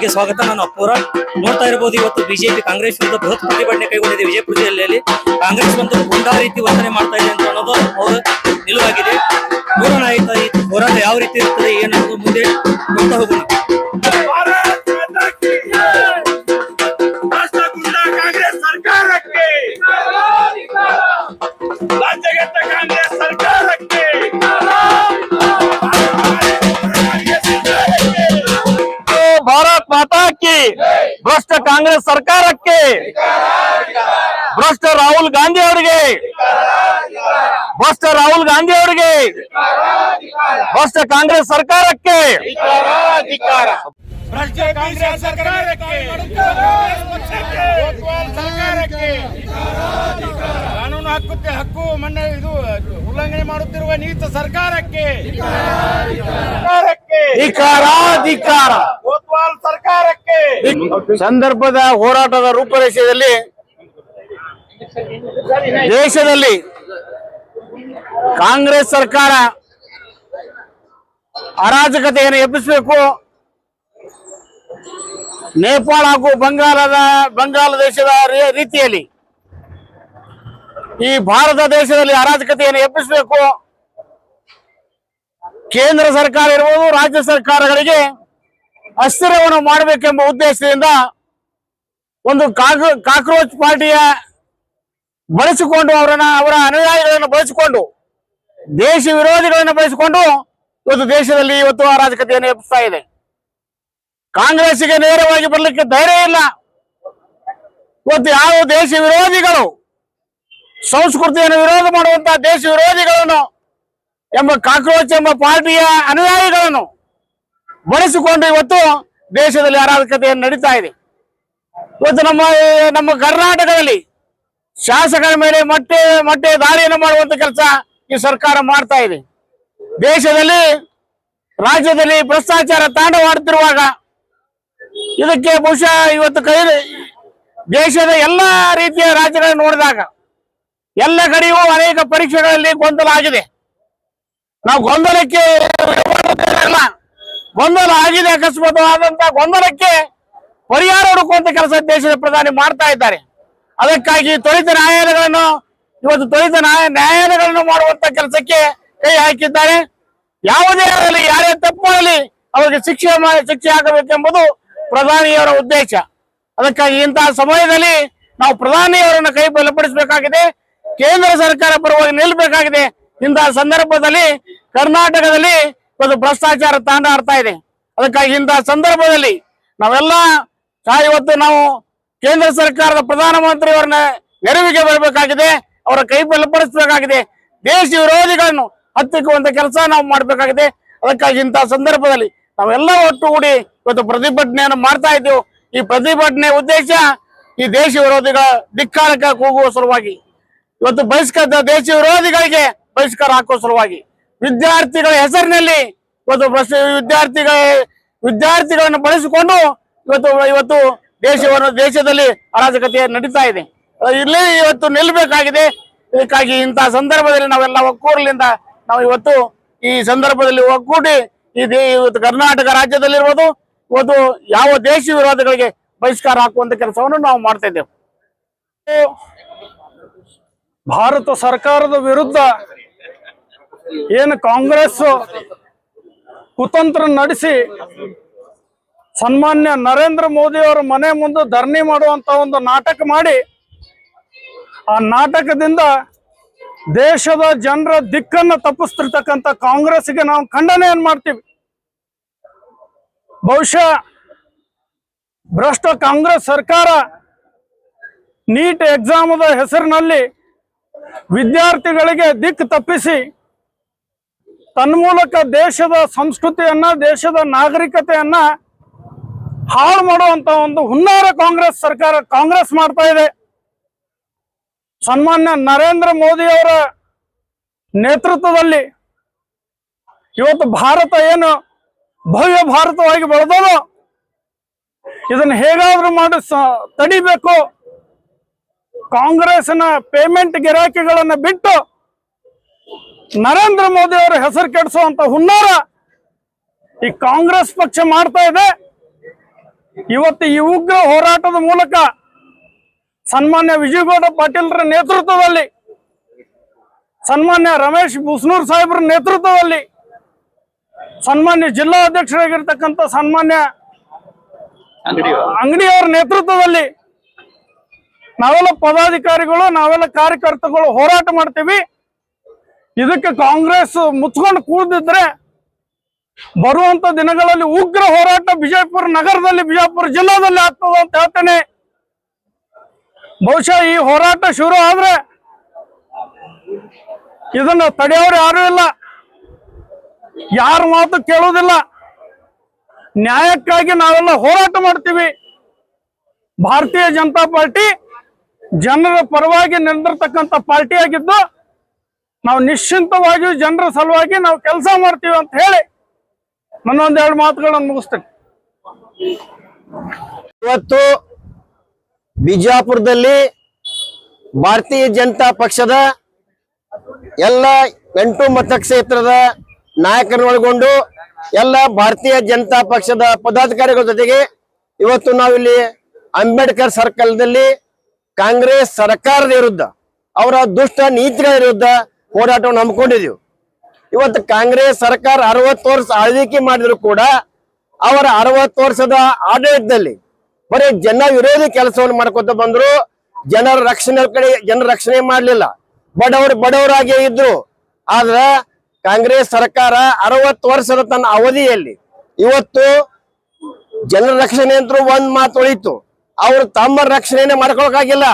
ಚಾನೆಲ್ಗೆ ಸ್ವಾಗತ. ನಾನು ಅಪ್ಪೂರ. ನೋಡ್ತಾ ಇರಬಹುದು, ಇವತ್ತು ಬಿಜೆಪಿ ಕಾಂಗ್ರೆಸ್ ವಿರುದ್ಧ ಬೃಹತ್ ಪ್ರತಿಭಟನೆ ಕೈಗೊಂಡಿದೆ ವಿಜಯಪುರ ಜಿಲ್ಲೆಯಲ್ಲಿ. ಕಾಂಗ್ರೆಸ್ ಒಂದು ಗುಂಡಾ ರೀತಿ ವರ್ತನೆ ಮಾಡ್ತಾ ಇದೆ ಅಂತ ಅನ್ನೋದು ಅವರ ನಿಲುವಾಗಿದೆ. ನೋಡೋಣ ಆಯ್ತಾ ಈ ಹೋರಾಟ ಯಾವ ರೀತಿ ಇರ್ತದೆ ಏನನ್ನೋದು ಮುಂದೆ ನೋಡ್ತಾ ಹೋಗೋಣ. ಭಾರತ್ ಮಾತಾ ಕಿ. ಭ್ರಷ್ಟ ಕಾಂಗ್ರೆಸ್ ಸರ್ಕಾರಕ್ಕೆ, ಭ್ರಷ್ಟ ರಾಹುಲ್ ಗಾಂಧಿ ಅವರಿಗೆ, ಭ್ರಷ್ಟ ರಾಹುಲ್ ಗಾಂಧಿ ಅವರಿಗೆ, ಭ್ರಷ್ಟ ಕಾಂಗ್ರೆಸ್ ಸರ್ಕಾರಕ್ಕೆ, ಭ್ರಷ್ಟ ಕಾಂಗ್ರೆಸ್ ಸರ್ಕಾರಕ್ಕೆ, ಸರ್ಕಾರಕ್ಕೆ, ಕಾನೂನು ಹಕ್ಕು ಮಣ್ಣೆ ಇದು ಉಲ್ಲಂಘನೆ ಮಾಡುತ್ತಿರುವ ನೀತ ಸರ್ಕಾರಕ್ಕೆ, ಧಿಕ್ಕಾರ ಸರ್ಕಾರಕ್ಕೆ. ಸಂದರ್ಭದ ಹೋರಾಟದ ರೂಪರೇಷೆಯಲ್ಲಿ ದೇಶದಲ್ಲಿ ಕಾಂಗ್ರೆಸ್ ಸರ್ಕಾರ ಅರಾಜಕತೆಯನ್ನು ಎಬ್ಬಿಸಬೇಕು. ನೇಪಾಳ ಹಾಗೂ ಬಂಗಾಳ ದೇಶದ ರೀತಿಯಲ್ಲಿ ಈ ಭಾರತ ದೇಶದಲ್ಲಿ ಅರಾಜಕತೆಯನ್ನು ಎಬ್ಬಿಸಬೇಕು. ಕೇಂದ್ರ ಸರ್ಕಾರ ಇರುವುದು ರಾಜ್ಯ ಸರ್ಕಾರಗಳಿಗೆ ಅಸ್ಥಿರವನ್ನು ಮಾಡಬೇಕೆಂಬ ಉದ್ದೇಶದಿಂದ ಒಂದು ಕಾಕ್ರೋಚ್ ಪಾರ್ಟಿಯ ಬಳಸಿಕೊಂಡು ಅವರ ಅನುಯಾಯಿಗಳನ್ನು ಬಳಸಿಕೊಂಡು ದೇಶ ವಿರೋಧಿಗಳನ್ನು ಬಳಸಿಕೊಂಡು ಇವತ್ತು ದೇಶದಲ್ಲಿ ಇವತ್ತು ಅರಾಜಕತೆಯನ್ನು ಎಬ್ಬಿಸ್ತಾ ಇದೆ. ಕಾಂಗ್ರೆಸ್ಗೆ ನೇರವಾಗಿ ಬರಲಿಕ್ಕೆ ಧೈರ್ಯ ಇಲ್ಲ. ಇವತ್ತು ಯಾವ ದೇಶ ವಿರೋಧಿಗಳು, ಸಂಸ್ಕೃತಿಯನ್ನು ವಿರೋಧ ಮಾಡುವಂತಹ ದೇಶ ವಿರೋಧಿಗಳನ್ನು ಎಂಬ ಕಾಕ್ರೋಚ್ ಎಂಬ ಪಾರ್ಟಿಯ ಅನುಯಾಯಿಗಳನ್ನು ಬಳಸಿಕೊಂಡು ಇವತ್ತು ದೇಶದಲ್ಲಿ ಅರಾಜಕತೆಯನ್ನು ನಡೀತಾ ಇದೆ. ಇವತ್ತು ನಮ್ಮ ಕರ್ನಾಟಕದಲ್ಲಿ ಶಾಸಕರ ಮೇಲೆ ಮೊಟ್ಟೆ ದಾಳಿಯನ್ನು ಮಾಡುವಂತ ಕೆಲಸ ಈ ಸರ್ಕಾರ ಮಾಡ್ತಾ ಇದೆ. ದೇಶದಲ್ಲಿ ರಾಜ್ಯದಲ್ಲಿ ಭ್ರಷ್ಟಾಚಾರ ತಾಂಡವಾಡುತ್ತಿರುವಾಗ ಇದಕ್ಕೆ ಬಹುಶಃ ಇವತ್ತು ದೇಶದ ಎಲ್ಲ ರೀತಿಯ ರಾಜ್ಯಗಳನ್ನು ನೋಡಿದಾಗ ಎಲ್ಲ ಕಡೆಯೂ ಅನೇಕ ಪರೀಕ್ಷೆಗಳಲ್ಲಿ ಗೊಂದಲ ಆಗಿದೆ. ನಾವು ಗೊಂದಲ ಆಗಿದೆ. ಅಕಸ್ಮಾತ್ವಾದಂತಹ ಗೊಂದಲಕ್ಕೆ ಪರಿಹಾರ ಹುಡುಕುವಂತ ಕೆಲಸ ದೇಶದ ಪ್ರಧಾನಿ ಮಾಡ್ತಾ ಇದ್ದಾರೆ. ಅದಕ್ಕಾಗಿ ತ್ವರಿತ ನ್ಯಾಯಾಲಯಗಳನ್ನು ಮಾಡುವಂತ ಕೆಲಸಕ್ಕೆ ಕೈ ಹಾಕಿದ್ದಾರೆ. ಯಾವುದೇ ಆಗಲಿ, ಯಾರೇ ತಪ್ಪು ಮಾಡಲಿ ಅವರಿಗೆ ಶಿಕ್ಷೆ ಆಗಬೇಕೆಂಬುದು ಪ್ರಧಾನಿಯವರ ಉದ್ದೇಶ. ಅದಕ್ಕಾಗಿ ಇಂತಹ ಸಮಯದಲ್ಲಿ ನಾವು ಪ್ರಧಾನಿಯವರನ್ನು ಕೈ ಬಲಪಡಿಸಬೇಕಾಗಿದೆ. ಕೇಂದ್ರ ಸರ್ಕಾರ ಪರವಾಗಿ ನಿಲ್ಲಬೇಕಾಗಿದೆ. ಇಂತಹ ಸಂದರ್ಭದಲ್ಲಿ ಕರ್ನಾಟಕದಲ್ಲಿ ಒಂದು ಭ್ರಷ್ಟಾಚಾರ ತಾಂಡಾಡ್ತಾ ಇದೆ. ಅದಕ್ಕಾಗಿ ಇಂತಹ ಸಂದರ್ಭದಲ್ಲಿ ನಾವೆಲ್ಲ ಇವತ್ತು ನಾವು ಕೇಂದ್ರ ಸರ್ಕಾರದ ಪ್ರಧಾನಮಂತ್ರಿಯವರನ್ನ ನೆರವಿಗೆ ಬರಬೇಕಾಗಿದೆ. ಅವರ ಕೈ ಬಲಪಡಿಸಬೇಕಾಗಿದೆ. ದೇಶ ವಿರೋಧಿಗಳನ್ನು ಹತ್ತಿಕ್ಕುವಂತ ಕೆಲಸ ನಾವು ಮಾಡಬೇಕಾಗಿದೆ. ಅದಕ್ಕಾಗಿ ಇಂತಹ ಸಂದರ್ಭದಲ್ಲಿ ನಾವೆಲ್ಲ ಒಟ್ಟುಗೂಡಿ ಇವತ್ತು ಪ್ರತಿಭಟನೆಯನ್ನು ಮಾಡ್ತಾ ಇದ್ದೇವೆ. ಈ ಪ್ರತಿಭಟನೆ ಉದ್ದೇಶ ಈ ದೇಶ ವಿರೋಧಿಗಳ ಧಿಕ್ಕಾರಕ್ಕೆ ಕೂಗುವ ಸಲುವಾಗಿ, ಇವತ್ತು ದೇಶ ವಿರೋಧಿಗಳಿಗೆ ಬಹಿಷ್ಕಾರ ಹಾಕುವ ಸಲುವಾಗಿ, ವಿದ್ಯಾರ್ಥಿಗಳ ಹೆಸರಿನಲ್ಲಿ ಇವತ್ತು ವಿದ್ಯಾರ್ಥಿಗಳನ್ನು ಬಳಸಿಕೊಂಡು ಇವತ್ತು ದೇಶದಲ್ಲಿ ಅರಾಜಕತೆ ನಡೀತಾ ಇದೆ. ಇಲ್ಲಿ ಇವತ್ತು ನಿಲ್ಲಬೇಕಾಗಿದೆ. ಇದಕ್ಕಾಗಿ ಇಂತಹ ಸಂದರ್ಭದಲ್ಲಿ ನಾವೆಲ್ಲ ಒಕ್ಕೂರಲಿಂದ ನಾವು ಇವತ್ತು ಈ ಸಂದರ್ಭದಲ್ಲಿ ಒಗ್ಗೂಡಿ ಇವತ್ತು ಕರ್ನಾಟಕ ರಾಜ್ಯದಲ್ಲಿರ್ಬೋದು ಇವತ್ತು ಯಾವ ದೇಶ ವಿರೋಧಿಗಳಿಗೆ ಬಹಿಷ್ಕಾರ ಹಾಕುವಂತ ಕೆಲಸವನ್ನು ನಾವು ಮಾಡ್ತಾ ಇದ್ದೇವೆ. ಭಾರತ ಸರ್ಕಾರದ ವಿರುದ್ಧ ಏನು ಕಾಂಗ್ರೆಸ್ ಕುತಂತ್ರ ನಡೆಸಿ ಸನ್ಮಾನ್ಯ ನರೇಂದ್ರ ಮೋದಿ ಅವರ ಮನೆ ಮುಂದೆ ಧರಣಿ ಮಾಡುವಂತ ಒಂದು ನಾಟಕ ಮಾಡಿ, ಆ ನಾಟಕದಿಂದ ದೇಶದ ಜನರ ದಿಕ್ಕನ್ನು ತಪ್ಪಿಸ್ತಿರ್ತಕ್ಕಂಥ ಕಾಂಗ್ರೆಸ್ಗೆ ನಾವು ಖಂಡನೆಯನ್ನು ಮಾಡ್ತೀವಿ. ಬಹುಶಃ ಭ್ರಷ್ಟ ಕಾಂಗ್ರೆಸ್ ಸರ್ಕಾರ ನೀಟ್ ಎಕ್ಸಾಮದ ಹೆಸರಿನಲ್ಲಿ ವಿದ್ಯಾರ್ಥಿಗಳಿಗೆ ದಿಕ್ಕು ತಪ್ಪಿಸಿ ತನ್ಮೂಲಕ ದೇಶದ ಸಂಸ್ಕೃತಿಯನ್ನ, ದೇಶದ ನಾಗರಿಕತೆಯನ್ನ ಹಾಳು ಮಾಡುವಂತ ಒಂದು ಹುನ್ನಾರ ಕಾಂಗ್ರೆಸ್ ಮಾಡ್ತಾ ಇದೆ. ಸನ್ಮಾನ್ಯ ನರೇಂದ್ರ ಮೋದಿ ಅವರ ನೇತೃತ್ವದಲ್ಲಿ ಇವತ್ತು ಭಾರತ ಏನು ಭವ್ಯ ಭಾರತವಾಗಿ ಬೆಳೆದೋ ಇದನ್ನು ಹೇಗಾದ್ರೂ ಮಾಡಿ ತಡಿಬೇಕು. ಕಾಂಗ್ರೆಸ್ನ ಪೇಮೆಂಟ್ ಗಿರಾಕಿಗಳನ್ನು ಬಿಟ್ಟು ನರೇಂದ್ರ ಮೋದಿ ಅವರ ಹೆಸರು ಕೆಡಿಸುವಂತ ಹುನ್ನಾರ ಈ ಕಾಂಗ್ರೆಸ್ ಪಕ್ಷ ಮಾಡ್ತಾ ಇದೆ. ಇವತ್ತು ಈ ಉಗ್ರ ಹೋರಾಟದ ಮೂಲಕ ಸನ್ಮಾನ್ಯ ವಿಜಯಗೌಡ ಪಾಟೀಲ್ರ ನೇತೃತ್ವದಲ್ಲಿ, ಸನ್ಮಾನ್ಯ ರಮೇಶ್ ಬುಸ್ನೂರ್ ಸಾಹೇಬ್ರ ನೇತೃತ್ವದಲ್ಲಿ, ಸನ್ಮಾನ್ಯ ಜಿಲ್ಲಾ ಅಧ್ಯಕ್ಷರಾಗಿರ್ತಕ್ಕಂಥ ಸನ್ಮಾನ್ಯ ಅಂಗಡಿಯವರ ನೇತೃತ್ವದಲ್ಲಿ ನಾವೆಲ್ಲ ಪದಾಧಿಕಾರಿಗಳು, ನಾವೆಲ್ಲ ಕಾರ್ಯಕರ್ತಗಳು ಹೋರಾಟ ಮಾಡ್ತೀವಿ. ಇದಕ್ಕೆ ಕಾಂಗ್ರೆಸ್ ಮುಚ್ಕೊಂಡು ಕೂದಿದ್ರೆ ಬರುವಂತ ದಿನಗಳಲ್ಲಿ ಉಗ್ರ ಹೋರಾಟ ಬಿಜಾಪುರ ನಗರದಲ್ಲಿ, ಬಿಜಾಪುರ ಜಿಲ್ಲಾದಲ್ಲಿ ಆಗ್ತದೆ ಅಂತ ಹೇಳ್ತೇನೆ. ಬಹುಶಃ ಈ ಹೋರಾಟ ಶುರು ಆದ್ರೆ ಇದನ್ನ ತಡೆಯೋರು ಯಾರು ಇಲ್ಲ, ಯಾರ ಮಾತು ಕೇಳೋದಿಲ್ಲ. ನ್ಯಾಯಕ್ಕಾಗಿ ನಾವೆಲ್ಲ ಹೋರಾಟ ಮಾಡ್ತೀವಿ. ಭಾರತೀಯ ಜನತಾ ಪಾರ್ಟಿ ಜನರ ಪರವಾಗಿ ನಿಂದಿರ್ತಕ್ಕಂಥ ಪಾರ್ಟಿ ಆಗಿದ್ದು ನಾವು ನಿಶ್ಚಿಂತವಾಗಿ ಜನರ ಸಲುವಾಗಿ ನಾವು ಕೆಲಸ ಮಾಡ್ತೀವಿ ಅಂತ ಹೇಳಿ ನನ್ನೊಂದೆರಡು ಮಾತುಗಳನ್ನು ಮುಗಿಸ್ತೇನೆ. ಇವತ್ತು ಬಿಜಾಪುರದಲ್ಲಿ ಭಾರತೀಯ ಜನತಾ ಪಕ್ಷದ ಎಲ್ಲ 8 ಮತಕ್ಷೇತ್ರದ ನಾಯಕರನ್ನು ಒಳಗೊಂಡು ಎಲ್ಲ ಭಾರತೀಯ ಜನತಾ ಪಕ್ಷದ ಪದಾಧಿಕಾರಿಗಳ ಜೊತೆಗೆ ಇವತ್ತು ನಾವಿಲ್ಲಿ ಅಂಬೇಡ್ಕರ್ ಸರ್ಕಲ್ದಲ್ಲಿ ಕಾಂಗ್ರೆಸ್ ಸರ್ಕಾರದ ವಿರುದ್ಧ, ಅವರ ದುಷ್ಟ ನೀತಿಗಳ ವಿರುದ್ಧ ಹೋರಾಟವನ್ನು ಹಮ್ಮಿಕೊಂಡಿದ್ದೀವಿ. ಇವತ್ತು ಕಾಂಗ್ರೆಸ್ ಸರ್ಕಾರ 60 ವರ್ಷ ಆಳ್ವಿಕೆ ಮಾಡಿದ್ರು ಕೂಡ ಅವರ 60 ವರ್ಷದ ಆಡಳಿತದಲ್ಲಿ ಬರೀ ಜನ ವಿರೋಧಿ ಕೆಲಸವನ್ನು ಮಾಡ್ಕೊತ ಬಂದ್ರು. ಜನರ ರಕ್ಷಣೆ ಮಾಡ್ಲಿಲ್ಲ. ಬಡವರಾಗಿ ಇದ್ರು. ಆದ್ರ ಕಾಂಗ್ರೆಸ್ ಸರ್ಕಾರ 60 ವರ್ಷದ ತನ್ನ ಅವಧಿಯಲ್ಲಿ ಇವತ್ತು ಜನರ ರಕ್ಷಣೆ ಅಂತ ಒಂದ್ ಮಾತು ಉಳಿತು. ಅವರು ತಮ್ಮ ರಕ್ಷಣೆನೆ ಮಾಡ್ಕೊಳಕಾಗಿಲ್ಲ.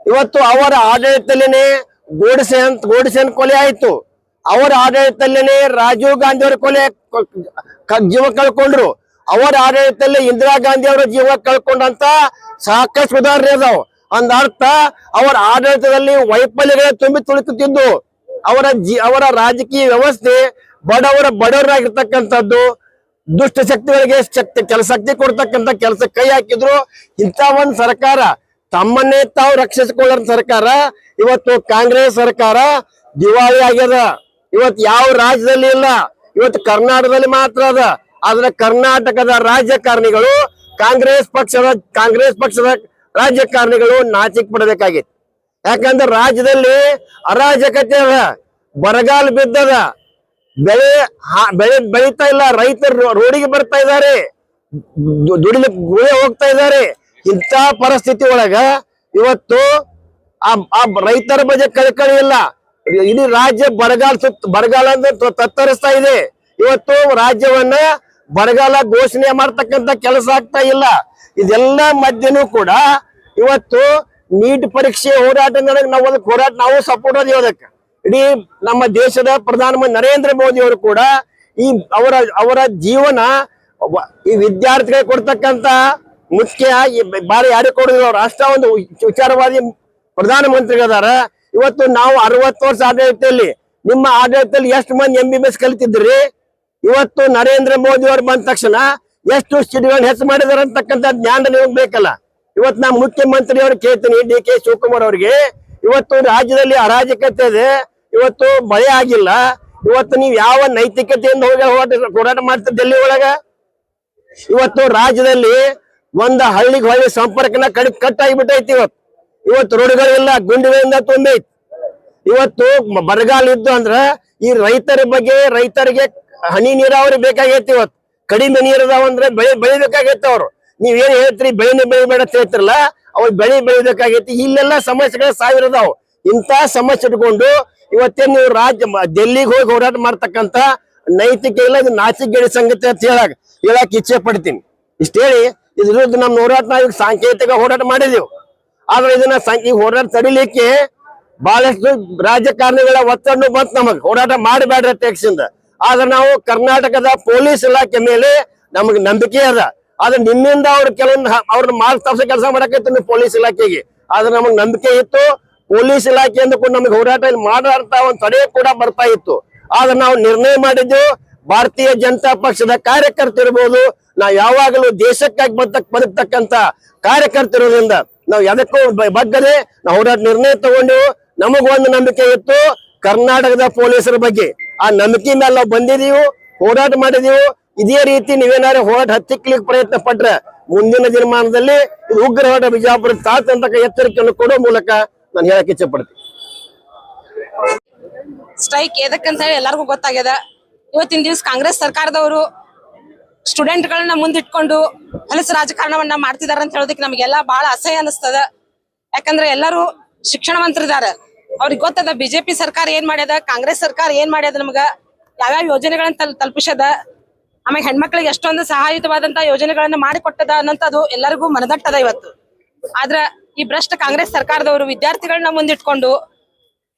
ಇವತ್ತು ಅವರ ಆಡಳಿತದಲ್ಲಿನೇ ಗೋಡ್ಸೆನ್ ಕೊಲೆ ಆಯ್ತು. ಅವರ ಆಡಳಿತದಲ್ಲಿನೇ ರಾಜೀವ್ ಗಾಂಧಿ ಅವರ ಜೀವ ಕಳ್ಕೊಂಡ್ರು. ಅವರ ಆಡಳಿತದಲ್ಲಿ ಇಂದಿರಾ ಗಾಂಧಿ ಅವರ ಜೀವ ಕಳ್ಕೊಂಡಂತ ಸಾಕಷ್ಟು ಉದಾಹರಣೆ ಅದಾವ. ಅಂದ ಅರ್ಥ ಅವರ ಆಡಳಿತದಲ್ಲಿ ವೈಫಲ್ಯಗಳೇ ತುಂಬಿ ತುಳುಕುತ್ತಿದ್ದು. ಅವರ ರಾಜಕೀಯ ವ್ಯವಸ್ಥೆ ಬಡವರಾಗಿರ್ತಕ್ಕಂಥದ್ದು, ದುಷ್ಟ ಶಕ್ತಿಗಳಿಗೆ ಶಕ್ತಿ ಕೊಡ್ತಕ್ಕಂಥ ಕೆಲಸ ಕೈ ಹಾಕಿದ್ರು. ಇಂಥ ಒಂದು ಸರ್ಕಾರ, ತಮ್ಮನ್ನೇ ತಾವು ರಕ್ಷಿಸಿಕೊಳ್ಳೋ ಸರ್ಕಾರ ಇವತ್ತು ಕಾಂಗ್ರೆಸ್ ಸರ್ಕಾರ ದಿವಾಳಿ ಆಗ್ಯದ. ಇವತ್ತು ಯಾವ ರಾಜ್ಯದಲ್ಲಿ ಇಲ್ಲ, ಇವತ್ತು ಕರ್ನಾಟಕದಲ್ಲಿ ಮಾತ್ರ ಅದ. ಆದ್ರೆ ಕರ್ನಾಟಕದ ರಾಜಕಾರಣಿಗಳು, ಕಾಂಗ್ರೆಸ್ ಪಕ್ಷದ ರಾಜಕಾರಣಿಗಳು ನಾಚಿಕೆ ಪಡಬೇಕಾಗಿತ್ತು. ಯಾಕಂದ್ರೆ ರಾಜ್ಯದಲ್ಲಿ ಅರಾಜಕತೆ ಅದ, ಬರಗಾಲ ಬಿದ್ದದ, ಬೆಳೆ ಬೆಳೀತಾ ಇಲ್ಲ, ರೈತರು ರೋಡಿಗೆ ಬರ್ತಾ ಇದ್ದಾರೆ, ದುಡಿಲಿಕ್ಕೆ ಗುಳೆ ಹೋಗ್ತಾ ಇದ್ದಾರೆ. ಇಂಥ ಪರಿಸ್ಥಿತಿ ಒಳಗ ಇವತ್ತು ಆ ರೈತರ ಬಗ್ಗೆ ಕಳಕಳಿ ಇಲ್ಲ. ಇಡೀ ರಾಜ್ಯ ಬರಗಾಲ ಅಂತ ತತ್ತರಿಸ್ತಾ ಇದೆ. ಇವತ್ತು ರಾಜ್ಯವನ್ನ ಬರಗಾಲ ಘೋಷಣೆ ಮಾಡ್ತಕ್ಕಂಥ ಕೆಲಸ ಆಗ್ತಾ ಇಲ್ಲ. ಇದೆಲ್ಲ ಮಧ್ಯನೂ ಕೂಡ ಇವತ್ತು ನೀಟ್ ಪರೀಕ್ಷೆ ಹೋರಾಟ ನಾವು ಸಪೋರ್ಟ್ ಅದೀವಿ. ಅದಕ್ಕೆ ಇಡೀ ನಮ್ಮ ದೇಶದ ಪ್ರಧಾನಮಂತ್ರಿ ನರೇಂದ್ರ ಮೋದಿ ಅವರು ಕೂಡ ಅವರ ಜೀವನ ಈ ವಿದ್ಯಾರ್ಥಿಗಳಿಗೆ ಕೊಡ್ತಕ್ಕಂತ ಮುಖ್ಯ ಬಾರಿ ಯಾರಿಗೆ ಕೊಡುದಿಲ್ಲ. ರಾಷ್ಟ್ರ ಒಂದು ವಿಚಾರವಾದಿ ಪ್ರಧಾನಮಂತ್ರಿಗಳದಾರ. ಇವತ್ತು ನಾವು 60 ವರ್ಷ ಆಡಳಿತದಲ್ಲಿ, ನಿಮ್ಮ ಆಡಳಿತದಲ್ಲಿ ಎಷ್ಟು ಮಂದಿ MBBS ಕಲಿತಿದ್ರಿ? ಇವತ್ತು ನರೇಂದ್ರ ಮೋದಿ ಅವರು ಬಂದ ತಕ್ಷಣ ಎಷ್ಟು ಸೀಟ್ಗಳನ್ನ ಹೆಚ್ಚು ಮಾಡಿದಾರೆ ಅಂತಕ್ಕಂಥ ಜ್ಞಾನ ನಿಮಗೆ ಬೇಕಲ್ಲ. ಇವತ್ತು ನಾ ಮುಖ್ಯಮಂತ್ರಿ ಅವ್ರಿಗೆ ಕೇಳ್ತೀನಿ, DK ಶಿವಕುಮಾರ್ ಅವ್ರಿಗೆ, ಇವತ್ತು ರಾಜ್ಯದಲ್ಲಿ ಅರಾಜಕತೆ ಇದೆ, ಇವತ್ತು ಭಯ ಆಗಿಲ್ಲ. ಇವತ್ತು ನೀವು ಯಾವ ನೈತಿಕತೆಯಿಂದ ಹೋರಾಟ ಮಾಡ್ತೀರಿ ಡೆಲ್ಲಿ ಒಳಗ? ಇವತ್ತು ರಾಜ್ಯದಲ್ಲಿ ಒಂದು ಹಳ್ಳಿಗೆ ಹೊಳ್ಳಿ ಸಂಪರ್ಕನ ಕಟ್ ಆಗಿಬಿಟ್ಟೈತಿ. ಇವತ್ತು ರೋಡ್ಗಳಿಲ್ಲ, ಗುಂಡಿಗಳಿಂದ ತುಂಬೈತಿ. ಇವತ್ತು ಬರಗಾಲ ಇದ್ದು ಅಂದ್ರ ಈ ರೈತರಿಗೆ ಹನಿ ನೀರಾವರಿ ಬೇಕಾಗೈತಿ. ಇವತ್ತು ಕಡಿಮೆ ನೀರದಾವ ಅಂದ್ರೆ ಬೆಳಿಬೇಕಾಗೈತಿ. ಅವ್ರು ನೀವೇನ್ ಹೇಳ್ತೀರಿ, ಬೆಳಿಬೇಡ ಅಂತ ಹೇಳ್ತಿರಲ್ಲ, ಅವ್ರು ಬೆಳಿಬೇಕಾಗೈತಿ. ಇಲ್ಲೆಲ್ಲ ಸಮಸ್ಯೆಗಳು ಸಾವಿರದಾವ್. ಇಂಥ ಸಮಸ್ಯೆ ಇಟ್ಕೊಂಡು ಇವತ್ತೇನ್ ನೀವು ಡೆಲ್ಲಿಗೆ ಹೋಗಿ ಹೋರಾಟ ಮಾಡ್ತಕ್ಕಂತ ನೈತಿಕ ಇಲ್ಲ, ಇದು ನಾಚಿಕೆಗೇಡಿ ಸಂಗತಿ ಅಂತ ಹೇಳಕ್ ಇಚ್ಛೆ ಪಡ್ತೀನಿ. ಇಷ್ಟ ಹೇಳಿ ಇದ್ರ ವಿರುದ್ಧ ನಮ್ಮ ಹೋರಾಟ ನಾವೀಗ ಸಾಂಕೇತಿಕ ಹೋರಾಟ ಮಾಡಿದೆವು. ಆದ್ರೆ ಇದನ್ನ ಈ ಹೋರಾಟ ತಡಿಲಿಕ್ಕೆ ಬಹಳಷ್ಟು ರಾಜಕಾರಣಿಗಳ ಒತ್ತಡ ಬಂತು ನಮಗ್, ಹೋರಾಟ ಮಾಡಬೇಡ್ರಿ ಟೆಕ್ಸಿಂದ. ಆದ್ರೆ ನಾವು ಕರ್ನಾಟಕದ ಪೊಲೀಸ್ ಇಲಾಖೆ ಮೇಲೆ ನಮಗ್ ನಂಬಿಕೆ ಅದ. ಆದ್ರೆ ನಿಮ್ಮಿಂದ ಅವ್ರನ್ನ ಮಾರ್ಕ್ಸ್ ತಪ್ಪಿಸಿ ಕೆಲಸ ಮಾಡಕೈತಿ ನೀವು ಪೊಲೀಸ್ ಇಲಾಖೆಗೆ. ಆದ್ರೆ ನಮಗ್ ನಂಬಿಕೆ ಇತ್ತು, ಪೊಲೀಸ್ ಇಲಾಖೆಯಿಂದ ಕೂಡ ನಮಗೆ ಹೋರಾಟ ಮಾಡಾಡ್ತಾ ಒಂದು ತಡೆ ಕೂಡ ಬರ್ತಾ ಇತ್ತು. ಆದ್ರೆ ನಾವು ನಿರ್ಣಯ ಮಾಡಿದ್ದು, ಭಾರತೀಯ ಜನತಾ ಪಕ್ಷದ ಕಾರ್ಯಕರ್ತರಿರ್ಬೋದು, ನಾವು ಯಾವಾಗಲೂ ದೇಶಕ್ಕಾಗಿ ಬದುಕ್ತಕ್ಕಂತ ಕಾರ್ಯಕರ್ತರೋದ್ರಿಂದ ನಾವು ಎದಕ್ಕೂ ಬಗ್ಗದೆ ನಾವು ಹೋರಾಟ ನಿರ್ಣಯ ತಗೊಂಡೆವು. ನಮಗೊಂದು ನಂಬಿಕೆ ಇತ್ತು ಕರ್ನಾಟಕದ ಪೊಲೀಸರ ಬಗ್ಗೆ. ಆ ನಂಬಿಕೆ ಮೇಲೆ ನಾವು ಬಂದಿದೀವಿ, ಹೋರಾಟ ಮಾಡಿದೀವಿ. ಇದೇ ರೀತಿ ನೀವೇನಾದ್ರು ಹೋರಾಟ ಹತ್ತಿಕ್ಲಿಕ್ಕೆ ಪ್ರಯತ್ನ ಪಟ್ರೆ ಮುಂದಿನ ದಿನಮಾನದಲ್ಲಿ ಇದು ಉಗ್ರ ಹೋರಾಟ ಬಿಜಾಪುರ ತಾಳ್ತಂತಕ್ಕ ಎಚ್ಚರಿಕೆಯನ್ನು ಕೊಡುವ ಮೂಲಕ ನಾನು ಹೇಳಕ್ ಇಚ್ಛೆ ಪಡ್ತೀನಿ. ಸ್ಟ್ರೈಕ್ ಎದಕ್ಕಂತ ಹೇಳಿ ಎಲ್ಲರಿಗೂ ಗೊತ್ತಾಗ್ಯದ. ಇವತ್ತಿನ ದಿವಸ ಕಾಂಗ್ರೆಸ್ ಸರ್ಕಾರದವರು ಸ್ಟೂಡೆಂಟ್ ಗಳನ್ನ ಮುಂದಿಟ್ಕೊಂಡು ಹೊಲಸು ರಾಜಕಾರಣವನ್ನ ಮಾಡ್ತಿದಾರ ಅಂತ ಹೇಳೋದಕ್ಕೆ ನಮಗೆಲ್ಲ ಬಹಳ ಅಸಹ್ಯ ಅನಿಸ್ತದ. ಯಾಕಂದ್ರೆ ಎಲ್ಲರೂ ಶಿಕ್ಷಣವಂತರಿದಾರ, ಅವ್ರಿಗೆ ಗೊತ್ತದ ಬಿಜೆಪಿ ಸರ್ಕಾರ ಏನ್ ಮಾಡ್ಯದ, ಕಾಂಗ್ರೆಸ್ ಸರ್ಕಾರ ಏನ್ ಮಾಡ್ಯದ, ನಮ್ಗ ಯಾವ್ಯಾವ ಯೋಜನೆಗಳನ್ನ ತಲುಪಿಸದ, ಆಮೇಲೆ ಹೆಣ್ಮಕ್ಳಿಗೆ ಎಷ್ಟೊಂದು ಸಹಾಯಯುತವಾದಂತ ಯೋಜನೆಗಳನ್ನ ಮಾಡಿಕೊಟ್ಟದ ಅನ್ನೋಂಥದ್ದು ಎಲ್ಲರಿಗೂ ಮನದಟ್ಟದ ಇವತ್ತು. ಆದ್ರ ಈ ಭ್ರಷ್ಟ ಕಾಂಗ್ರೆಸ್ ಸರ್ಕಾರದವರು ವಿದ್ಯಾರ್ಥಿಗಳನ್ನ ಮುಂದಿಟ್ಕೊಂಡು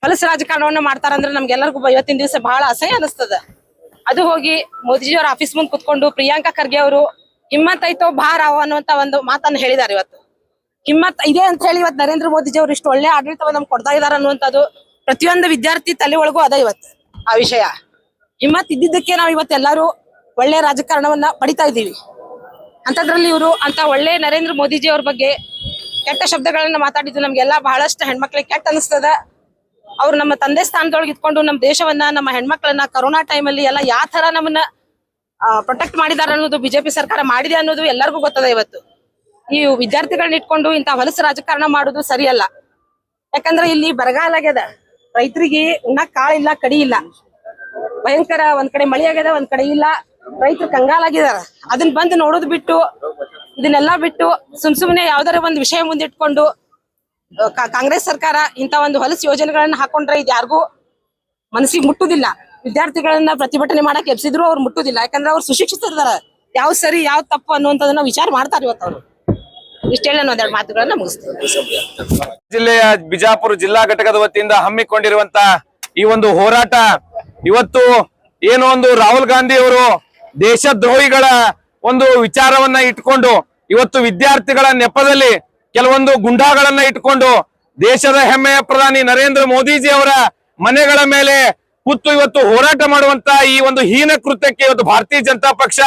ಹೊಲಸು ರಾಜಕಾರಣವನ್ನ ಮಾಡ್ತಾರಂದ್ರೆ ನಮ್ಗೆಲ್ಲರಿಗೂ ಇವತ್ತಿನ ದಿವಸ ಬಹಳ ಅಸಹ್ಯ ಅನಿಸ್ತದ. ಅದು ಹೋಗಿ ಮೋದಿಜಿಯವರ ಆಫೀಸ್ ಮುಂದೆ ಕುತ್ಕೊಂಡು ಪ್ರಿಯಾಂಕಾ ಖರ್ಗೆ ಅವರು ಹಿಮ್ಮತ್ ಐತೋ ಭಾರ ಅನ್ನುವಂತ ಒಂದು ಮಾತನ್ನು ಹೇಳಿದ್ದಾರೆ. ಇವತ್ತು ಹಿಮ್ಮತ್ ಇದೆ ಅಂತ ಹೇಳಿ ಇವತ್ತು ನರೇಂದ್ರ ಮೋದಿಜಿ ಅವರು ಇಷ್ಟು ಒಳ್ಳೆ ಆಡಳಿತವನ್ನು ನಮ್ಗೆ ಕೊಡ್ತಾ ಇದಾರೆ ಅನ್ನುವಂಥದ್ದು ಪ್ರತಿಯೊಂದು ವಿದ್ಯಾರ್ಥಿ ತಲೆ ಒಳಗೂ ಅದ ಇವತ್ತು ಆ ವಿಷಯ. ಹಿಮ್ಮತ್ ಇದ್ದಿದ್ದಕ್ಕೆ ನಾವು ಇವತ್ತೆಲ್ಲರೂ ಒಳ್ಳೆ ರಾಜಕಾರಣವನ್ನ ಪಡಿತಾ ಇದ್ದೀವಿ. ಅಂತದ್ರಲ್ಲಿ ಇವರು ಅಂತ ಒಳ್ಳೆ ನರೇಂದ್ರ ಮೋದಿಜಿ ಅವ್ರ ಬಗ್ಗೆ ಕೆಟ್ಟ ಶಬ್ದಗಳನ್ನ ಮಾತಾಡಿದ್ದು ನಮ್ಗೆಲ್ಲ ಬಹಳಷ್ಟು ಹೆಣ್ಮಕ್ಳಿಗೆ ಕೆಟ್ಟ ಅನಿಸ್ತದ. ಅವ್ರು ನಮ್ಮ ತಂದೆ ಸ್ಥಾನದೊಳಗೆ ಇದ್ಕೊಂಡು ನಮ್ಮ ದೇಶವನ್ನ, ನಮ್ಮ ಹೆಣ್ಮಕ್ಳನ್ನ ಕೊರೋನಾ ಟೈಮಲ್ಲಿ ಎಲ್ಲ ಯಾವ ತರ ನಮ್ಮನ್ನ ಪ್ರೊಟೆಕ್ಟ್ ಮಾಡಿದಾರ ಅನ್ನೋದು ಬಿಜೆಪಿ ಸರ್ಕಾರ ಮಾಡಿದೆ ಅನ್ನೋದು ಎಲ್ಲರಿಗೂ ಗೊತ್ತದ. ಇವತ್ತು ಈ ವಿದ್ಯಾರ್ಥಿಗಳನ್ನ ಇಟ್ಕೊಂಡು ಇಂತ ಹೊಲಸು ರಾಜಕಾರಣ ಮಾಡೋದು ಸರಿಯಲ್ಲ. ಯಾಕಂದ್ರೆ ಇಲ್ಲಿ ಬರಗಾಲ ಆಗ್ಯದ, ರೈತರಿಗೆ ಉಣ್ಣಕ್ ಕಾಳಿಲ್ಲ, ಕಡಿ ಇಲ್ಲ, ಭಯಂಕರ. ಒಂದ್ ಕಡೆ ಮಳಿ ಆಗ್ಯದ, ಒಂದ್ ಕಡೆ ಇಲ್ಲ, ರೈತರು ಕಂಗಾಲಾಗಿದಾರ. ಅದನ್ನ ಬಂದು ನೋಡೋದು ಬಿಟ್ಟು, ಇದನ್ನೆಲ್ಲ ಬಿಟ್ಟು ಸುಮ್ನೆ ಯಾವ್ದಾರ ಒಂದು ವಿಷಯ ಮುಂದಿಟ್ಕೊಂಡು ಕಾಂಗ್ರೆಸ್ ಸರ್ಕಾರ ಇಂತ ಒಂದು ಹೊಲಸು ಯೋಜನೆಗಳನ್ನ ಹಾಕೊಂಡ್ರೆ ಇದು ಯಾರಿಗೂ ಮನಸ್ಸಿಗೆ ಮುಟ್ಟುದಿಲ್ಲ. ವಿದ್ಯಾರ್ಥಿಗಳನ್ನ ಪ್ರತಿಭಟನೆ ಮಾಡಕ್ ಎಬ್ಸಿದ್ರು ಅವ್ರು ಮುಟ್ಟುದಿಲ್ಲ. ಯಾಕಂದ್ರೆ ಅವ್ರು ಸುಶಿಕ್ಷಿತರಿದಾರ, ಯಾವ ಸರಿ ಯಾವ ತಪ್ಪು ಅನ್ನುವಂಥದನ್ನ ವಿಚಾರ ಮಾಡ್ತಾರೆ ಇವತ್ತು ಅವರು. ಇಷ್ಟೆಲ್ಲ ಒಂದೆರಡು ಮಾತುಗಳನ್ನ ಮುಗಿಸ್ತೀವಿ. ಜಿಲ್ಲೆಯ ಬಿಜಾಪುರ ಜಿಲ್ಲಾ ಘಟಕದ ವತಿಯಿಂದ ಹಮ್ಮಿಕೊಂಡಿರುವಂತ ಈ ಒಂದು ಹೋರಾಟ ಇವತ್ತು ಏನೋ ಒಂದು ರಾಹುಲ್ ಗಾಂಧಿ ಅವರು ದೇಶದ್ರೋಹಿಗಳ ಒಂದು ವಿಚಾರವನ್ನ ಇಟ್ಕೊಂಡು ಇವತ್ತು ವಿದ್ಯಾರ್ಥಿಗಳ ನೆಪದಲ್ಲಿ ಕೆಲವೊಂದು ಗುಂಡಾಗಳನ್ನ ಇಟ್ಕೊಂಡು ದೇಶದ ಹೆಮ್ಮೆಯ ಪ್ರಧಾನಿ ನರೇಂದ್ರ ಮೋದಿಜಿ ಅವರ ಮನೆಗಳ ಮೇಲೆ ಕೂತು ಇವತ್ತು ಹೋರಾಟ ಮಾಡುವಂತ ಈ ಒಂದು ಹೀನ ಕೃತ್ಯಕ್ಕೆ ಇವತ್ತು ಭಾರತೀಯ ಜನತಾ ಪಕ್ಷ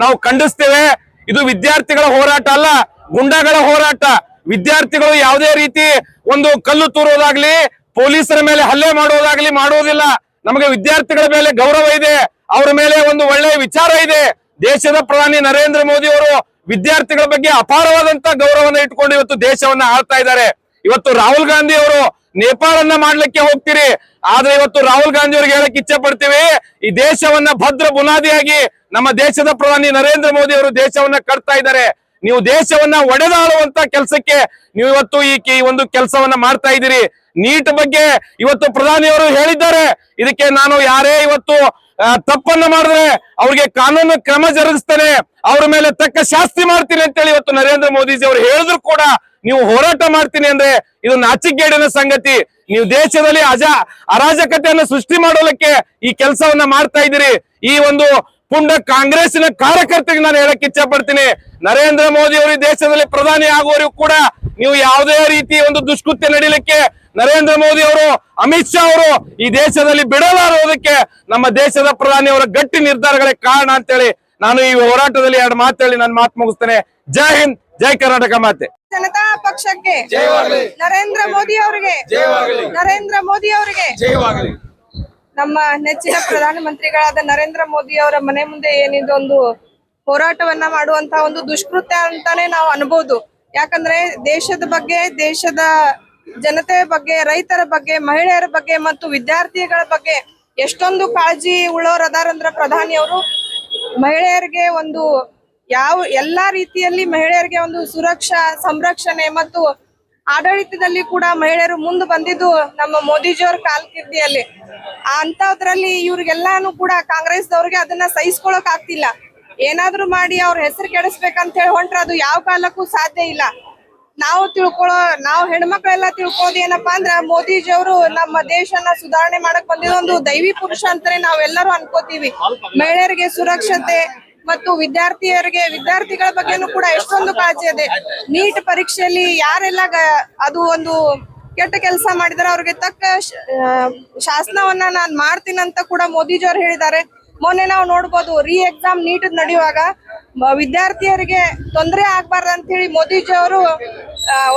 ನಾವು ಖಂಡಿಸ್ತೇವೆ. ಇದು ವಿದ್ಯಾರ್ಥಿಗಳ ಹೋರಾಟ ಅಲ್ಲ, ಗುಂಡಾಗಳ ಹೋರಾಟ. ವಿದ್ಯಾರ್ಥಿಗಳು ಯಾವುದೇ ರೀತಿ ಒಂದು ಕಲ್ಲು ತೂರೋದಾಗ್ಲಿ, ಪೊಲೀಸರ ಮೇಲೆ ಹಲ್ಲೆ ಮಾಡೋದಾಗ್ಲಿ ಮಾಡೋದಿಲ್ಲ. ನಮಗೆ ವಿದ್ಯಾರ್ಥಿಗಳ ಮೇಲೆ ಗೌರವ ಇದೆ, ಅವರ ಮೇಲೆ ಒಂದು ಒಳ್ಳೆಯ ವಿಚಾರ ಇದೆ. ದೇಶದ ಪ್ರಧಾನಿ ನರೇಂದ್ರ ಮೋದಿ ಅವರು ವಿದ್ಯಾರ್ಥಿಗಳ ಬಗ್ಗೆ ಅಪಾರವಾದಂತ ಗೌರವವನ್ನು ಇಟ್ಕೊಂಡು ಇವತ್ತು ದೇಶವನ್ನ ಆಳ್ತಾ ಇದ್ದಾರೆ. ಇವತ್ತು ರಾಹುಲ್ ಗಾಂಧಿ ಅವರು ನೇಪಾಳನ್ನ ಮಾಡ್ಲಿಕ್ಕೆ ಹೋಗ್ತೀರಿ, ಆದ್ರೆ ಇವತ್ತು ರಾಹುಲ್ ಗಾಂಧಿ ಅವ್ರಿಗೆ ಹೇಳಕ್ ಇಚ್ಛೆ ಪಡ್ತೀವಿ, ಈ ದೇಶವನ್ನ ಭದ್ರ ಬುನಾದಿಯಾಗಿ ನಮ್ಮ ದೇಶದ ಪ್ರಧಾನಿ ನರೇಂದ್ರ ಮೋದಿ ಅವರು ದೇಶವನ್ನ ಕಟ್ತಾ ಇದ್ದಾರೆ. ನೀವು ದೇಶವನ್ನ ಒಡೆದಾಳುವಂತ ಕೆಲಸಕ್ಕೆ ನೀವು ಇವತ್ತು ಈ ಒಂದು ಕೆಲಸವನ್ನ ಮಾಡ್ತಾ ಇದ್ದೀರಿ. ನೀಟ್ ಬಗ್ಗೆ ಇವತ್ತು ಪ್ರಧಾನಿಯವರು ಹೇಳಿದ್ದಾರೆ, ಇದಕ್ಕೆ ನಾನು ಯಾರೇ ಇವತ್ತು ತಪ್ಪನ್ನ ಮಾಡಿದ್ರೆ ಅವ್ರಿಗೆ ಕಾನೂನು ಕ್ರಮ ಜರುಗಿಸ್ತೇನೆ, ಅವ್ರ ಮೇಲೆ ತಕ್ಕ ಶಾಸ್ತಿ ಮಾಡ್ತೀನಿ ಅಂತೇಳಿ ಇವತ್ತು ನರೇಂದ್ರ ಮೋದಿಜಿ ಅವರು ಹೇಳಿದ್ರು ಕೂಡ ನೀವು ಹೋರಾಟ ಮಾಡ್ತೀನಿ ಅಂದ್ರೆ ಇದು ನಾಚಿಕೆಗೇಡಿನ ಸಂಗತಿ. ನೀವು ದೇಶದಲ್ಲಿ ಅರಾಜಕತೆಯನ್ನು ಸೃಷ್ಟಿ ಮಾಡೋದಕ್ಕೆ ಈ ಕೆಲಸವನ್ನ ಮಾಡ್ತಾ ಇದ್ದೀರಿ. ಈ ಒಂದು ಪುಂಡ ಕಾಂಗ್ರೆಸ್ಸಿನ ಕಾರ್ಯಕರ್ತರಿಗೆ ನಾನು ಹೇಳಕ್ ಇಚ್ಛೆ ಪಡ್ತೀನಿ, ನರೇಂದ್ರ ಮೋದಿ ಅವರು ದೇಶದಲ್ಲಿ ಪ್ರಧಾನಿ ಆಗುವವರೆಗೂ ಕೂಡ ನೀವು ಯಾವುದೇ ರೀತಿ ಒಂದು ದುಷ್ಕೃತ್ಯ ನಡೀಲಿಕ್ಕೆ ನರೇಂದ್ರ ಮೋದಿ ಅವರು, ಅಮಿತ್ ಶಾ ಅವರು ಈ ದೇಶದಲ್ಲಿ ಬಿಡಲಾರುವುದಕ್ಕೆ ನಮ್ಮ ದೇಶದ ಪ್ರಧಾನಿ ಅವರ ಗಟ್ಟಿ ನಿರ್ಧಾರಗಳೇ ಕಾರಣ ಅಂತೇಳಿ ನಾನು ಈ ಹೋರಾಟದಲ್ಲಿ ಎರಡು ಮಾತೇಳಿ ನನ್ನ ಮಾತು ಮುಗಿಸ್ತೇನೆ. ಜೈ ಹಿಂದ್, ಜೈ ಕರ್ನಾಟಕ ಮಾತೆ. ಜನತಾ ಪಕ್ಷಕ್ಕೆ ನರೇಂದ್ರ ಮೋದಿ ಅವರಿಗೆ, ನರೇಂದ್ರ ಮೋದಿ ಅವರಿಗೆ, ನಮ್ಮ ನೆಚ್ಚಿನ ಪ್ರಧಾನಮಂತ್ರಿಗಳಾದ ನರೇಂದ್ರ ಮೋದಿ ಅವರ ಮನೆ ಮುಂದೆ ಏನಿದೊಂದು ಹೋರಾಟವನ್ನ ಮಾಡುವಂತ ಒಂದು ದುಷ್ಕೃತ್ಯ ಅಂತಾನೆ ನಾವು ಅನ್ಬೋದು. ಯಾಕಂದ್ರೆ ದೇಶದ ಬಗ್ಗೆ, ದೇಶದ ಜನತೆಯ ಬಗ್ಗೆ, ರೈತರ ಬಗ್ಗೆ, ಮಹಿಳೆಯರ ಬಗ್ಗೆ ಮತ್ತು ವಿದ್ಯಾರ್ಥಿಗಳ ಬಗ್ಗೆ ಎಷ್ಟೊಂದು ಕಾಳಜಿ ಉಳ್ಳೋರ್ ಅದಾರಂದ್ರ ಪ್ರಧಾನಿ ಅವರು ಮಹಿಳೆಯರಿಗೆ ಒಂದು ಎಲ್ಲಾ ರೀತಿಯಲ್ಲಿ ಮಹಿಳೆಯರಿಗೆ ಒಂದು ಸುರಕ್ಷಾ, ಸಂರಕ್ಷಣೆ ಮತ್ತು ಆಡಳಿತದಲ್ಲಿ ಕೂಡ ಮಹಿಳೆಯರು ಮುಂದೆ ಬಂದಿದ್ದು ನಮ್ಮ ಮೋದಿಜಿಯವರ ಕಾಲ್ಕಿರ್ದಿಯಲ್ಲಿ. ಅಂತದ್ರಲ್ಲಿ ಇವ್ರಿಗೆಲ್ಲಾನು ಕೂಡ ಕಾಂಗ್ರೆಸ್ದವ್ರಿಗೆ ಅದನ್ನ ಸಹಿಸ್ಕೊಳಕ್ ಆಗ್ತಿಲ್ಲ. ಏನಾದ್ರು ಮಾಡಿ ಅವ್ರ ಹೆಸರು ಕೆಡಿಸ್ಬೇಕಂತ ಹೇಳಿ ಹೊಂಟ್ರೆ ಅದು ಯಾವ ಕಾಲಕ್ಕೂ ಸಾಧ್ಯ ಇಲ್ಲ. ನಾವು ಹೆಣ್ಮಕ್ಳೆಲ್ಲ ತಿಳ್ಕೊಳ್ಳೋದು ಏನಪ್ಪಾ ಅಂದ್ರ ಮೋದಿಜಿ ಅವರು ನಮ್ಮ ದೇಶನ ಸುಧಾರಣೆ ಮಾಡಕ್ ಬಂದಿರೋ ಒಂದು ದೈವಿ ಪುರುಷ ಅಂತಾನೆ ನಾವೆಲ್ಲರೂ ಅನ್ಕೋತೀವಿ. ಮಹಿಳೆಯರಿಗೆ ಸುರಕ್ಷತೆ ಮತ್ತು ವಿದ್ಯಾರ್ಥಿಗಳ ಬಗ್ಗೆನೂ ಕೂಡ ಎಷ್ಟೊಂದು ಕಾಳಜಿ ಇದೆ. ನೀಟ್ ಪರೀಕ್ಷೆಯಲ್ಲಿ ಯಾರೆಲ್ಲ ಅದು ಒಂದು ಕೆಟ್ಟ ಕೆಲಸ ಮಾಡಿದಾರೆ ಅವ್ರಿಗೆ ತಕ್ಕ ಶಾಸನವನ್ನ ನಾನ್ ಮಾಡ್ತೀನಂತ ಕೂಡ ಮೋದಿಜಿ ಅವರು ಹೇಳಿದ್ದಾರೆ. ಮೊನ್ನೆ ನಾವು ನೋಡ್ಬೋದು, ಎಕ್ಸಾಮ್ ನೀಟ್ ನಡೆಯುವಾಗ ವಿದ್ಯಾರ್ಥಿಯರಿಗೆ ತೊಂದರೆ ಆಗ್ಬಾರ್ದು ಅಂತ ಹೇಳಿ ಮೋದಿಜಿ ಅವರು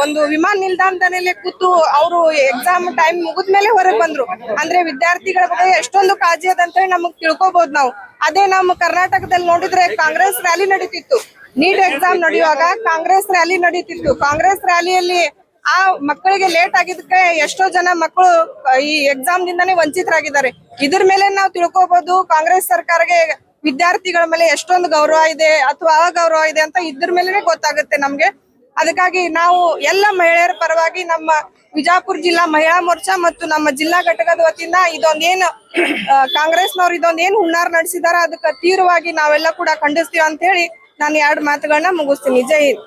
ಒಂದು ವಿಮಾನ ನಿಲ್ದಾಣದಲ್ಲಿ ಕೂತು ಅವರು ಎಕ್ಸಾಮ್ ಟೈಮ್ ಮುಗಿದ್ಮೇಲೆ ಹೊರಗೆ ಬಂದ್ರು. ಅಂದ್ರೆ ವಿದ್ಯಾರ್ಥಿಗಳ ಬಗ್ಗೆ ಎಷ್ಟೊಂದು ಕಾಳಜಿ ಅದಂತ ಹೇಳಿ ನಮಗ್ ತಿಳ್ಕೊಬಹುದು ನಾವು. ಅದೇ ನಮ್ಮ ಕರ್ನಾಟಕದಲ್ಲಿ ನೋಡಿದ್ರೆ ಕಾಂಗ್ರೆಸ್ ರ್ಯಾಲಿ ನಡೀತಿತ್ತು, ನೀಟ್ ಎಕ್ಸಾಮ್ ನಡೆಯುವಾಗ ಕಾಂಗ್ರೆಸ್ ರ್ಯಾಲಿ ನಡೀತಿತ್ತು. ಕಾಂಗ್ರೆಸ್ ರ್ಯಾಲಿಯಲ್ಲಿ ಆ ಮಕ್ಕಳಿಗೆ ಲೇಟ್ ಆಗಿದ್ದಕ್ಕೆ ಎಷ್ಟೋ ಜನ ಮಕ್ಕಳು ಈ ಎಕ್ಸಾಮ್ ದಿಂದಾನೇ ವಂಚಿತರಾಗಿದ್ದಾರೆ. ಇದ್ರ ಮೇಲೆ ನಾವು ತಿಳ್ಕೊಬಹುದು ಕಾಂಗ್ರೆಸ್ ಸರ್ಕಾರಕ್ಕೆ ವಿದ್ಯಾರ್ಥಿಗಳ ಮೇಲೆ ಎಷ್ಟೊಂದು ಗೌರವ ಇದೆ ಅಥವಾ ಅಗೌರವ ಇದೆ ಅಂತ ಇದ್ರ ಮೇಲೆ ಗೊತ್ತಾಗುತ್ತೆ ನಮ್ಗೆ. ಅದಕ್ಕಾಗಿ ನಾವು ಎಲ್ಲ ಮಹಿಳೆಯರ ಪರವಾಗಿ ನಮ್ಮ ವಿಜಾಪುರ ಜಿಲ್ಲಾ ಮಹಿಳಾ ಮೋರ್ಚಾ ಮತ್ತು ನಮ್ಮ ಜಿಲ್ಲಾ ಘಟಕದ ವತಿಯಿಂದ ಇದೊಂದೇನು ಕಾಂಗ್ರೆಸ್ನವ್ರು ಇದೊಂದೇನು ಹುನ್ನಾರ ನಡೆಸಿದಾರ ಅದಕ್ಕೆ ತೀವ್ರವಾಗಿ ನಾವೆಲ್ಲ ಕೂಡ ಖಂಡಿಸ್ತೀವಿ ಅಂತ ಹೇಳಿ ನಾನು 2 ಮಾತುಗಳನ್ನ ಮುಗಿಸ್ತೀನಿ. ಜೈ ಹಿಂದ್.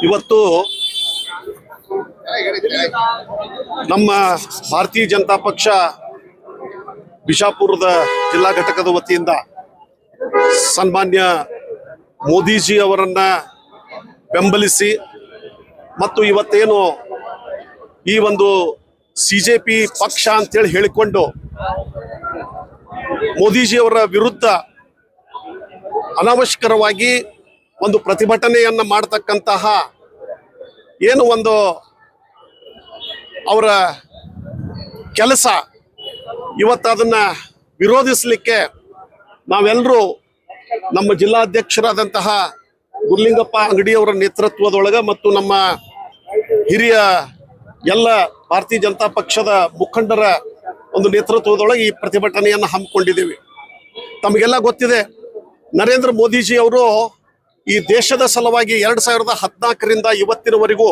ಇವತ್ತು ನಮ್ಮ ಭಾರತೀಯ ಜನತಾ ಪಕ್ಷ ಬಿಜಾಪುರದ ಜಿಲ್ಲಾ ಘಟಕದ ವತಿಯಿಂದ ಸನ್ಮಾನ್ಯ ಮೋದಿಜಿ ಅವರನ್ನ ಬೆಂಬಲಿಸಿ ಮತ್ತು ಇವತ್ತೇನು ಈ ಒಂದು ಸಿಜೆಪಿ ಪಕ್ಷ ಅಂತೇಳಿ ಹೇಳಿಕೊಂಡು ಮೋದಿಜಿ ಅವರ ವಿರುದ್ಧ ಅನಾವಶ್ಯಕರವಾಗಿ ಒಂದು ಪ್ರತಿಭಟನೆಯನ್ನ ಮಾಡತಕ್ಕಂತಹ ಏನು ಒಂದು ಅವರ ಕೆಲಸ ಇವತ್ತು ಅದನ್ನ ವಿರೋಧಿಸಲಿಕ್ಕೆ ನಾವೆಲ್ಲರೂ ನಮ್ಮ ಜಿಲ್ಲಾಧ್ಯಕ್ಷರಾದಂತಹ ಗುರ್ಲಿಂಗಪ್ಪ ಅಂಗಡಿಯವರ ನೇತೃತ್ವದೊಳಗೆ ಮತ್ತು ನಮ್ಮ ಹಿರಿಯ ಎಲ್ಲ ಭಾರತೀಯ ಜನತಾ ಪಕ್ಷದ ಮುಖಂಡರ ಒಂದು ನೇತೃತ್ವದೊಳಗೆ ಈ ಪ್ರತಿಭಟನೆಯನ್ನು ಹಮ್ಮಿಕೊಂಡಿದ್ದೀವಿ. ತಮಗೆಲ್ಲ ಗೊತ್ತಿದೆ, ನರೇಂದ್ರ ಮೋದಿಜಿ ಅವರು ಈ ದೇಶದ ಸಲುವಾಗಿ 2014ರಿಂದ ಇವತ್ತಿನವರೆಗೂ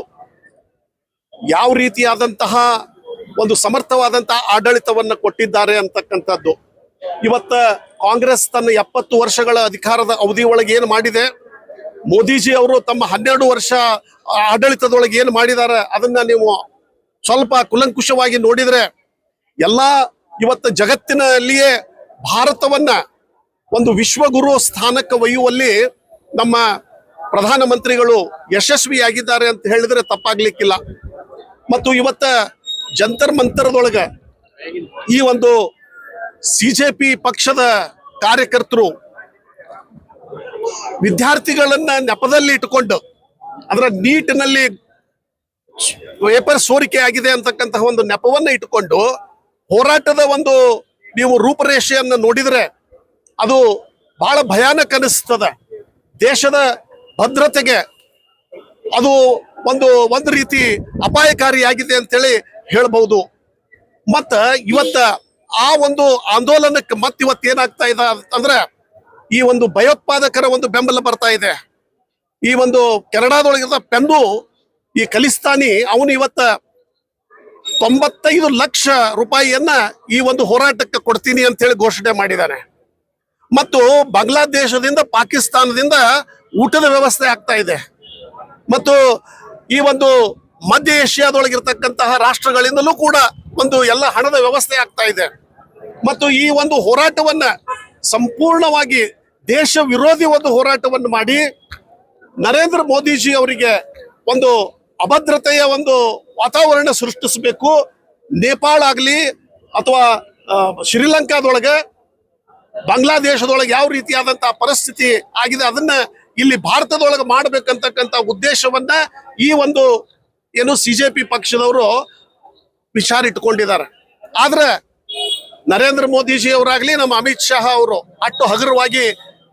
ಯಾವ ರೀತಿಯಾದಂತಹ ಒಂದು ಸಮರ್ಥವಾದಂತಹ ಆಡಳಿತವನ್ನು ಕೊಟ್ಟಿದ್ದಾರೆ ಅಂತಕ್ಕಂಥದ್ದು. ಇವತ್ತ ಕಾಂಗ್ರೆಸ್ ತನ್ನ 70 ವರ್ಷಗಳ ಅಧಿಕಾರದ ಅವಧಿ ಒಳಗೆ ಏನು ಮಾಡಿದೆ, ಮೋದಿಜಿ ಅವರು ತಮ್ಮ 12 ವರ್ಷ ಆಡಳಿತದೊಳಗೆ ಏನು ಮಾಡಿದ್ದಾರೆ ಅದನ್ನ ನೀವು ಸ್ವಲ್ಪ ಕುಲಂಕುಷವಾಗಿ ನೋಡಿದ್ರೆ ಎಲ್ಲ ಇವತ್ತು ಜಗತ್ತಿನಲ್ಲಿಯೇ ಭಾರತವನ್ನ ಒಂದು ವಿಶ್ವಗುರು ಸ್ಥಾನಕ್ಕೆ ಒಯ್ಯುವಲ್ಲಿ ನಮ್ಮ ಪ್ರಧಾನಮಂತ್ರಿಗಳು ಯಶಸ್ವಿಯಾಗಿದ್ದಾರೆ ಅಂತ ಹೇಳಿದ್ರೆ ತಪ್ಪಾಗ್ಲಿಕ್ಕಿಲ್ಲ. ಮತ್ತು ಇವತ್ತ ಜಂತರ್ ಮಂತರದೊಳಗೆ ಈ ಒಂದು ಸಿಜೆಪಿ ಪಕ್ಷದ ಕಾರ್ಯಕರ್ತರು ವಿದ್ಯಾರ್ಥಿಗಳನ್ನ ನೆಪದಲ್ಲಿ ಇಟ್ಟುಕೊಂಡು ಅದರ ನೀಟ್ನಲ್ಲಿ ಪೇಪರ್ ಸೋರಿಕೆ ಆಗಿದೆ ಅಂತಕ್ಕಂತಹ ಒಂದು ನೆಪವನ್ನ ಇಟ್ಟುಕೊಂಡು ಹೋರಾಟದ ಒಂದು ನೀವು ರೂಪರೇಷೆಯನ್ನು ನೋಡಿದ್ರೆ ಅದು ಬಹಳ ಭಯಾನಕ ಅನಿಸ್ತದೆ. ದೇಶದ ಭದ್ರತೆಗೆ ಅದು ಒಂದು ರೀತಿ ಅಪಾಯಕಾರಿಯಾಗಿದೆ ಅಂತೇಳಿ ಹೇಳ್ಬಹುದು. ಮತ್ತ ಇವತ್ತ ಆ ಒಂದು ಆಂದೋಲನಕ್ಕೆ ಇವತ್ತು ಏನಾಗ್ತಾ ಇದೆ ಅಂದ್ರೆ ಈ ಒಂದು ಭಯೋತ್ಪಾದಕರ ಒಂದು ಬೆಂಬಲ ಬರ್ತಾ ಇದೆ. ಈ ಒಂದು ಕೆನಡಾದೊಳಗಿರುವ ಪೆನ್ನು ಈ ಖಲಿಸ್ತಾನಿ ಅವನು ಇವತ್ತ 95 ಲಕ್ಷ ರೂಪಾಯಿಯನ್ನ ಈ ಒಂದು ಹೋರಾಟಕ್ಕೆ ಕೊಡ್ತೀನಿ ಅಂತ ಹೇಳಿ ಘೋಷಣೆ ಮಾಡಿದ್ದಾನೆ. ಮತ್ತು ಬಾಂಗ್ಲಾದೇಶದಿಂದ ಪಾಕಿಸ್ತಾನದಿಂದ ಊಟದ ವ್ಯವಸ್ಥೆ ಆಗ್ತಾ ಇದೆ. ಮತ್ತು ಈ ಒಂದು ಮಧ್ಯ ಏಷ್ಯಾದೊಳಗಿರ್ತಕ್ಕಂತಹ ರಾಷ್ಟ್ರಗಳಿಂದಲೂ ಕೂಡ ಒಂದು ಎಲ್ಲ ಹಣದ ವ್ಯವಸ್ಥೆ ಆಗ್ತಾ ಇದೆ. ಮತ್ತು ಈ ಒಂದು ಹೋರಾಟವನ್ನ ಸಂಪೂರ್ಣವಾಗಿ ದೇಶ ವಿರೋಧಿ ಒಂದು ಹೋರಾಟವನ್ನು ಮಾಡಿ ನರೇಂದ್ರ ಮೋದಿಜಿ ಅವರಿಗೆ ಒಂದು ಅಭದ್ರತೆಯ ಒಂದು ವಾತಾವರಣ ಸೃಷ್ಟಿಸಬೇಕು. ನೇಪಾಳ ಆಗಲಿ ಅಥವಾ ಶ್ರೀಲಂಕಾದೊಳಗೆ ಬಾಂಗ್ಲಾದೇಶದೊಳಗೆ ಯಾವ ರೀತಿಯಾದಂತಹ ಪರಿಸ್ಥಿತಿ ಆಗಿದೆ ಅದನ್ನ ಇಲ್ಲಿ ಭಾರತದೊಳಗೆ ಮಾಡಬೇಕಂತಕ್ಕಂಥ ಉದ್ದೇಶವನ್ನ ಈ ಒಂದು ಏನು ಸಿಜೆಪಿ ಪಕ್ಷದವರು ವಿಚಾರ ಇಟ್ಕೊಂಡಿದ್ದಾರೆ. ಆದ್ರೆ ನರೇಂದ್ರ ಮೋದಿಜಿ ಅವರಾಗ್ಲಿ ನಮ್ಮ ಅಮಿತ್ ಶಾ ಅವರು ಅಷ್ಟು ಹಗುರವಾಗಿ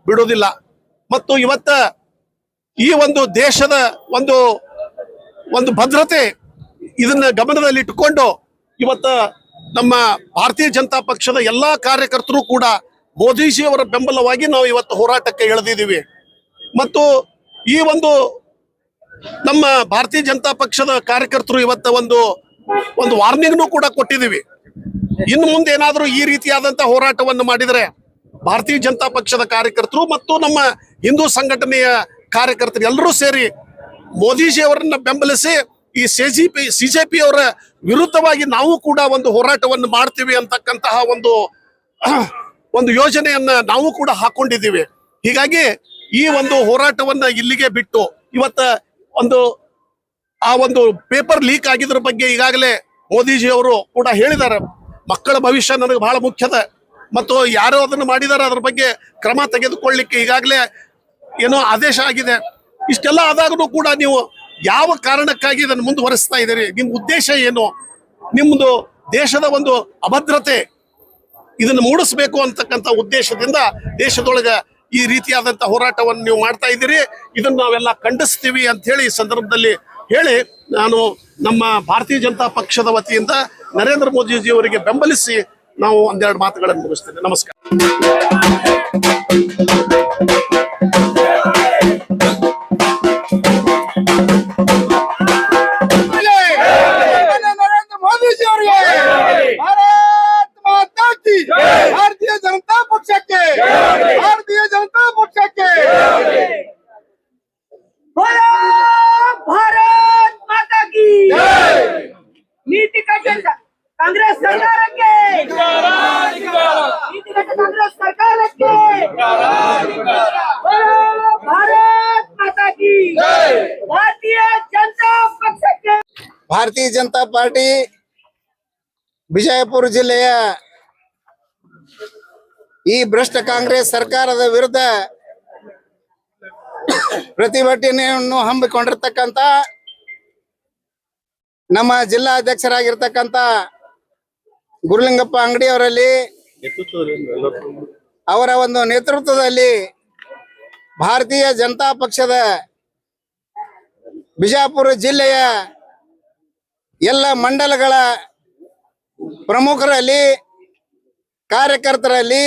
ಬಿಡೋದಿಲ್ಲ. ಮತ್ತು ಇವತ್ತ ಈ ಒಂದು ದೇಶದ ಒಂದು ಭದ್ರತೆ ಇದನ್ನ ಗಮನದಲ್ಲಿಟ್ಟುಕೊಂಡು ಇವತ್ತ ನಮ್ಮ ಭಾರತೀಯ ಜನತಾ ಪಕ್ಷದ ಎಲ್ಲಾ ಕಾರ್ಯಕರ್ತರು ಕೂಡ ಮೋದಿಜಿ ಅವರ ಬೆಂಬಲವಾಗಿ ನಾವು ಇವತ್ತು ಹೋರಾಟಕ್ಕೆ ಇಳಿದಿದ್ದೀವಿ. ಮತ್ತು ಈ ಒಂದು ನಮ್ಮ ಭಾರತೀಯ ಜನತಾ ಪಕ್ಷದ ಕಾರ್ಯಕರ್ತರು ಇವತ್ತ ಒಂದು ವಾರ್ನಿಂಗ್ನು ಕೂಡ ಕೊಟ್ಟಿದ್ದೀವಿ. ಇನ್ನು ಮುಂದೆ ಏನಾದರೂ ಈ ರೀತಿಯಾದಂತಹ ಹೋರಾಟವನ್ನು ಮಾಡಿದರೆ ಭಾರತೀಯ ಜನತಾ ಪಕ್ಷದ ಕಾರ್ಯಕರ್ತರು ಮತ್ತು ನಮ್ಮ ಹಿಂದೂ ಸಂಘಟನೆಯ ಕಾರ್ಯಕರ್ತರು ಎಲ್ಲರೂ ಸೇರಿ ಮೋದಿಜಿ ಅವರನ್ನ ಬೆಂಬಲಿಸಿ ಈ ಸಿಜೆಪಿ ಅವರ ವಿರುದ್ಧವಾಗಿ ನಾವು ಕೂಡ ಒಂದು ಹೋರಾಟವನ್ನು ಮಾಡ್ತೀವಿ ಅಂತಕ್ಕಂತಹ ಒಂದು ಯೋಜನೆಯನ್ನ ನಾವು ಕೂಡ ಹಾಕೊಂಡಿದ್ದೀವಿ. ಹೀಗಾಗಿ ಈ ಒಂದು ಹೋರಾಟವನ್ನ ಇಲ್ಲಿಗೆ ಬಿಟ್ಟು ಇವತ್ತ ಒಂದು ಪೇಪರ್ ಲೀಕ್ ಆಗಿದ್ರ ಬಗ್ಗೆ ಈಗಾಗಲೇ ಮೋದಿಜಿ ಅವರು ಕೂಡ ಹೇಳಿದ್ದಾರೆ. ಮಕ್ಕಳ ಭವಿಷ್ಯ ನನಗೆ ಬಹಳ ಮುಖ್ಯದ ಮತ್ತು ಯಾರೋ ಅದನ್ನು ಮಾಡಿದ್ದಾರೆ ಅದ್ರ ಬಗ್ಗೆ ಕ್ರಮ ತೆಗೆದುಕೊಳ್ಳಿಕ್ಕೆ ಈಗಾಗಲೇ ಏನೋ ಆದೇಶ ಆಗಿದೆ. ಇಷ್ಟೆಲ್ಲ ಆದಾಗೂ ಕೂಡ ನೀವು ಯಾವ ಕಾರಣಕ್ಕಾಗಿ ಇದನ್ನು ಮುಂದುವರಿಸ್ತಾ ಇದ್ದೀರಿ? ನಿಮ್ಮ ಉದ್ದೇಶ ಏನು? ನಿಮ್ಮದು ದೇಶದ ಒಂದು ಅಭದ್ರತೆ ಇದನ್ನು ಮೂಡಿಸಬೇಕು ಅಂತಕ್ಕಂಥ ಉದ್ದೇಶದಿಂದ ದೇಶದೊಳಗ ಈ ರೀತಿಯಾದಂತಹ ಹೋರಾಟವನ್ನು ನೀವು ಮಾಡ್ತಾ ಇದ್ದೀರಿ. ಇದನ್ನು ನಾವೆಲ್ಲ ಖಂಡಿಸ್ತೀವಿ ಅಂತ ಹೇಳಿ ಈ ಸಂದರ್ಭದಲ್ಲಿ ಹೇಳಿ ನಾನು ನಮ್ಮ ಭಾರತೀಯ ಜನತಾ ಪಕ್ಷದ ವತಿಯಿಂದ ನರೇಂದ್ರ ಮೋದಿಜಿ ಅವರಿಗೆ ಬೆಂಬಲಿಸಿ ನಾವು ಒಂದೆರಡು ಮಾತುಗಳನ್ನು ಮುಗಿಸ್ತೇನೆ. ನಮಸ್ಕಾರ. ನರೇಂದ್ರ ಮೋದಿಜಿ ಅವರಿಗೆ ಭಾರತ್ ಮಾತಾ ಕಿ ಭಾರತೀಯ ಜನತಾ ಪಕ್ಷಕ್ಕೆ ಭಾರತೀಯ ಜನತಾ ಪಕ್ಷಕ್ಕೆ भारत माता की नीति का झंडा कांग्रेस सरकार के नीति का कांग्रेस सरकार के भारत माता की भारतीय जनता पक्ष के ಭಾರತೀಯ ಜನತಾ ಪಾರ್ಟಿ ವಿಜಯಪುರ ಜಿಲ್ಲೆಯ ಈ ಭ್ರಷ್ಟ ಕಾಂಗ್ರೆಸ್ ಸರ್ಕಾರದ ವಿರುದ್ಧ ಪ್ರತಿಭಟನೆಯನ್ನು ಹಮ್ಮಿಕೊಂಡಿರ್ತಕ್ಕಂಥ ನಮ್ಮ ಜಿಲ್ಲಾಧ್ಯಕ್ಷರಾಗಿರ್ತಕ್ಕಂಥ ಗುರುಲಿಂಗಪ್ಪ ಅಂಗಡಿ ಅವರಲ್ಲಿ ಅವರ ಒಂದು ನೇತೃತ್ವದಲ್ಲಿ ಭಾರತೀಯ ಜನತಾ ಪಕ್ಷದ ಬಿಜಾಪುರ ಜಿಲ್ಲೆಯ ಎಲ್ಲ ಮಂಡಲಗಳ ಪ್ರಮುಖರಲ್ಲಿ ಕಾರ್ಯಕರ್ತರಲ್ಲಿ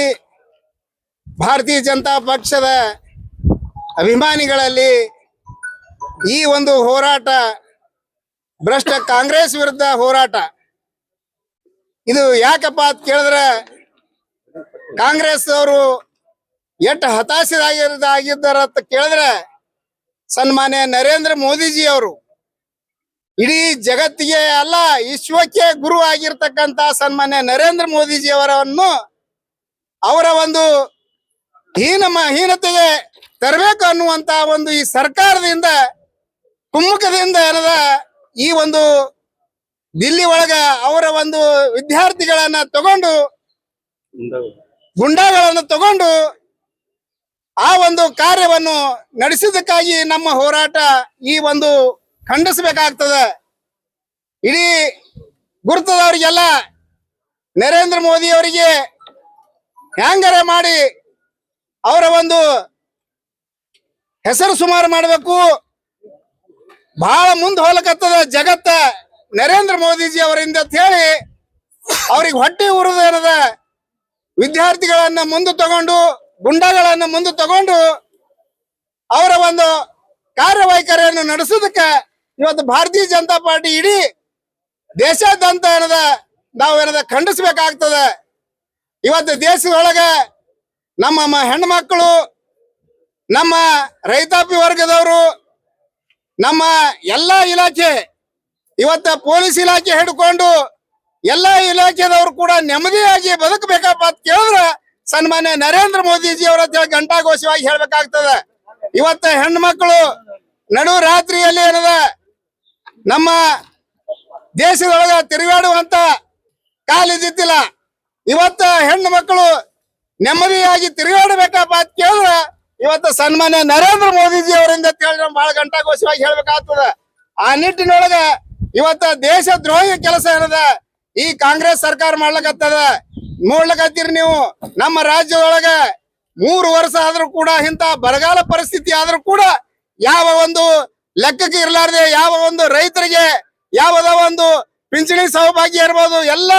ಭಾರತೀಯ ಜನತಾ ಪಕ್ಷದ ಅಭಿಮಾನಿಗಳಲ್ಲಿ ಈ ಒಂದು ಹೋರಾಟ ಭ್ರಷ್ಟ ಕಾಂಗ್ರೆಸ್ ವಿರುದ್ಧ ಹೋರಾಟ. ಇದು ಯಾಕಪ್ಪ ಅಂತ ಕೇಳಿದ್ರೆ ಕಾಂಗ್ರೆಸ್ ಅವರು ಎಷ್ಟು ಹತಾಶರಾಗಿದ್ದಾರ ಅಂತ ಕೇಳಿದ್ರೆ ಸನ್ಮಾನ್ಯ ನರೇಂದ್ರ ಮೋದಿಜಿ ಅವರು ಇಡೀ ಜಗತ್ತಿಗೆ ಅಲ್ಲ ವಿಶ್ವಕ್ಕೆ ಗುರು ಆಗಿರ್ತಕ್ಕಂಥ ಸನ್ಮಾನ್ಯ ನರೇಂದ್ರ ಮೋದಿಜಿ ಅವರ ಒಂದು ಹೀನತೆಗೆ ತರಬೇಕು ಅನ್ನುವಂತ ಒಂದು ಈ ಸರ್ಕಾರದಿಂದ ಕುಮ್ಮುಖದಿಂದ ಏನದ ಈ ಒಂದು ದಿಲ್ಲಿ ಒಳಗ ಅವರ ಒಂದು ವಿದ್ಯಾರ್ಥಿಗಳನ್ನ ತಗೊಂಡು ಗುಂಡಾಗಳನ್ನು ತಗೊಂಡು ಆ ಒಂದು ಕಾರ್ಯವನ್ನು ನಡೆಸಿದ್ದಕ್ಕಾಗಿ ನಮ್ಮ ಹೋರಾಟ ಈ ಒಂದು ಖಂಡಿಸಬೇಕಾಗ್ತದೆ. ಇಡೀ ಗುರುತದವರಿಗೆಲ್ಲ ನರೇಂದ್ರ ಮೋದಿ ಅವರಿಗೆ ಹ್ಯಾಂಗರೆ ಮಾಡಿ ಅವರ ಒಂದು ಹೆಸರು ಸುಮಾರು ಮಾಡಬೇಕು. ಬಹಳ ಮುಂದೆ ಹೋಲಕತ್ತದ ಜಗತ್ತ ನರೇಂದ್ರ ಮೋದಿಜಿ ಅವರಿಂದ ಅಂತ ಹೇಳಿ ಅವ್ರಿಗೆ ಹೊಟ್ಟೆ ಉರಿದ ವಿದ್ಯಾರ್ಥಿಗಳನ್ನ ಮುಂದೆ ತಗೊಂಡು ಗುಂಡಾಗಳನ್ನ ಮುಂದೆ ತಗೊಂಡು ಅವರ ಒಂದು ಕಾರ್ಯವೈಖರಿಯನ್ನು ನಡೆಸೋದಕ್ಕೆ ಇವತ್ತು ಭಾರತೀಯ ಜನತಾ ಪಾರ್ಟಿ ಇಡೀ ದೇಶಾದ್ಯಂತ ನಾವು ಖಂಡಿಸಬೇಕಾಗ್ತದೆ. ಇವತ್ತು ದೇಶದೊಳಗ ನಮ್ಮ ಹೆಣ್ಮಕ್ಳು, ನಮ್ಮ ರೈತಾಪಿ ವರ್ಗದವರು, ನಮ್ಮ ಎಲ್ಲಾ ಇಲಾಖೆ, ಇವತ್ತ ಪೊಲೀಸ್ ಇಲಾಖೆ ಹಿಡ್ಕೊಂಡು ಎಲ್ಲಾ ಇಲಾಖೆದವರು ಕೂಡ ನೆಮ್ಮದಿಯಾಗಿ ಬದುಕಬೇಕಪ್ಪ ಅಂತ ಕೇಳಿದ್ರೆ ಸನ್ಮಾನ್ಯ ನರೇಂದ್ರ ಮೋದಿಜಿ ಅವರ ಘಂಟಾಘೋಷವಾಗಿ ಹೇಳ್ಬೇಕಾಗ್ತದೆ. ಇವತ್ತ ಹೆಣ್ಮಕ್ಳು ನಡು ರಾತ್ರಿಯಲ್ಲಿ ನಮ್ಮ ದೇಶದೊಳಗ ತಿರುಗಾಡುವಂತ ಕಾಲಿದ್ದಿಲ್ಲ. ಇವತ್ತ ಹೆಣ್ಣು ಮಕ್ಕಳು ನೆಮ್ಮದಿಯಾಗಿ ತಿರುಗಾಡಬೇಕಪ್ಪ ಅಂತ ಕೇಳಿದ್ರೆ ಇವತ್ತು ಸನ್ಮಾನ್ಯ ನರೇಂದ್ರ ಮೋದಿಜಿ ಅವರಿಂದ ಕೇಳಿದ್ರೆ ಬಹಳ ಘಂಟಾಘೋಷವಾಗಿ ಹೇಳ್ಬೇಕಾಗ್ತದ. ಆ ನಿಟ್ಟಿನೊಳಗ ಇವತ್ತ ದೇಶ ದ್ರೋಹಿ ಕೆಲಸ ಈ ಕಾಂಗ್ರೆಸ್ ಸರ್ಕಾರ ಮಾಡ್ಲಕತ್ತದ. ನೋಡ್ಲಕತ್ತೀರಿ ನೀವು, ನಮ್ಮ ರಾಜ್ಯದೊಳಗ 3 ವರ್ಷ ಆದ್ರೂ ಕೂಡ ಇಂತ ಬರಗಾಲ ಪರಿಸ್ಥಿತಿ ಆದ್ರೂ ಕೂಡ ಯಾವ ಒಂದು ಲೆಕ್ಕಕ್ಕೆ ಇರಲಾರ್ದೆ ಯಾವ ಒಂದು ರೈತರಿಗೆ ಯಾವುದೋ ಒಂದು ಪಿಂಚಣಿ ಸೌಭಾಗ್ಯ ಇರ್ಬೋದು, ಎಲ್ಲ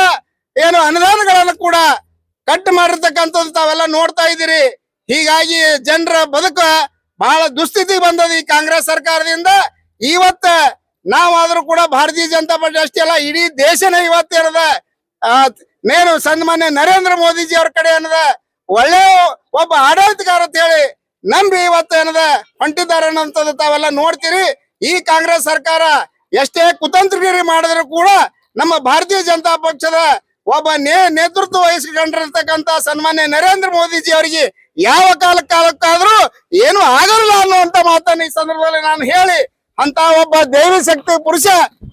ಏನು ಅನುದಾನಗಳನ್ನು ಕೂಡ ಕಟ್ ಮಾಡಿರ್ತಕ್ಕಂಥದ್ದು ತಾವೆಲ್ಲ ನೋಡ್ತಾ ಇದ್ದೀರಿ. ಹೀಗಾಗಿ ಜನರ ಬದುಕ ಬಹಳ ದುಸ್ಥಿತಿ ಬಂದದ ಈ ಕಾಂಗ್ರೆಸ್ ಸರ್ಕಾರದಿಂದ. ಇವತ್ತ ನಾವಾದ್ರೂ ಕೂಡ ಭಾರತೀಯ ಜನತಾ ಪಾರ್ಟಿ ಅಷ್ಟೇ ಅಲ್ಲ, ಇಡೀ ದೇಶನೇ ಇವತ್ತೇನದ ನೇನು ಸನ್ಮಾನ್ಯ ನರೇಂದ್ರ ಮೋದಿಜಿ ಅವ್ರ ಕಡೆ ಒಳ್ಳೆ ಒಬ್ಬ ಆಡಳಿತಗಾರ ಅಂತ ಹೇಳಿ ನಂಬಿ ಇವತ್ತು ಹೊಂಟಿದ್ದಾರೆ ಅನ್ನೋಂಥದ್ದು ತಾವೆಲ್ಲ ನೋಡ್ತೀರಿ. ಈ ಕಾಂಗ್ರೆಸ್ ಸರ್ಕಾರ ಎಷ್ಟೇ ಕುತಂತ್ರಗಿರಿ ಮಾಡಿದ್ರು ಕೂಡ ನಮ್ಮ ಭಾರತೀಯ ಜನತಾ ಪಕ್ಷದ ಒಬ್ಬ ನೇತೃತ್ವ ವಹಿಸಿಕೊಂಡಿರ್ತಕ್ಕಂಥ ಸನ್ಮಾನ್ಯ ನರೇಂದ್ರ ಮೋದಿಜಿ ಅವರಿಗೆ ಯಾವ ಕಾಲಕ್ಕಾದ್ರೂ ಏನು ಆಗಲ್ಲ ಅನ್ನುವಂತ ಮಾತನ್ನ ಈ ಸಂದರ್ಭದಲ್ಲಿ ನಾನು ಹೇಳಿ, ಅಂತ ಒಬ್ಬ ದೈವಿ ಶಕ್ತಿ ಪುರುಷ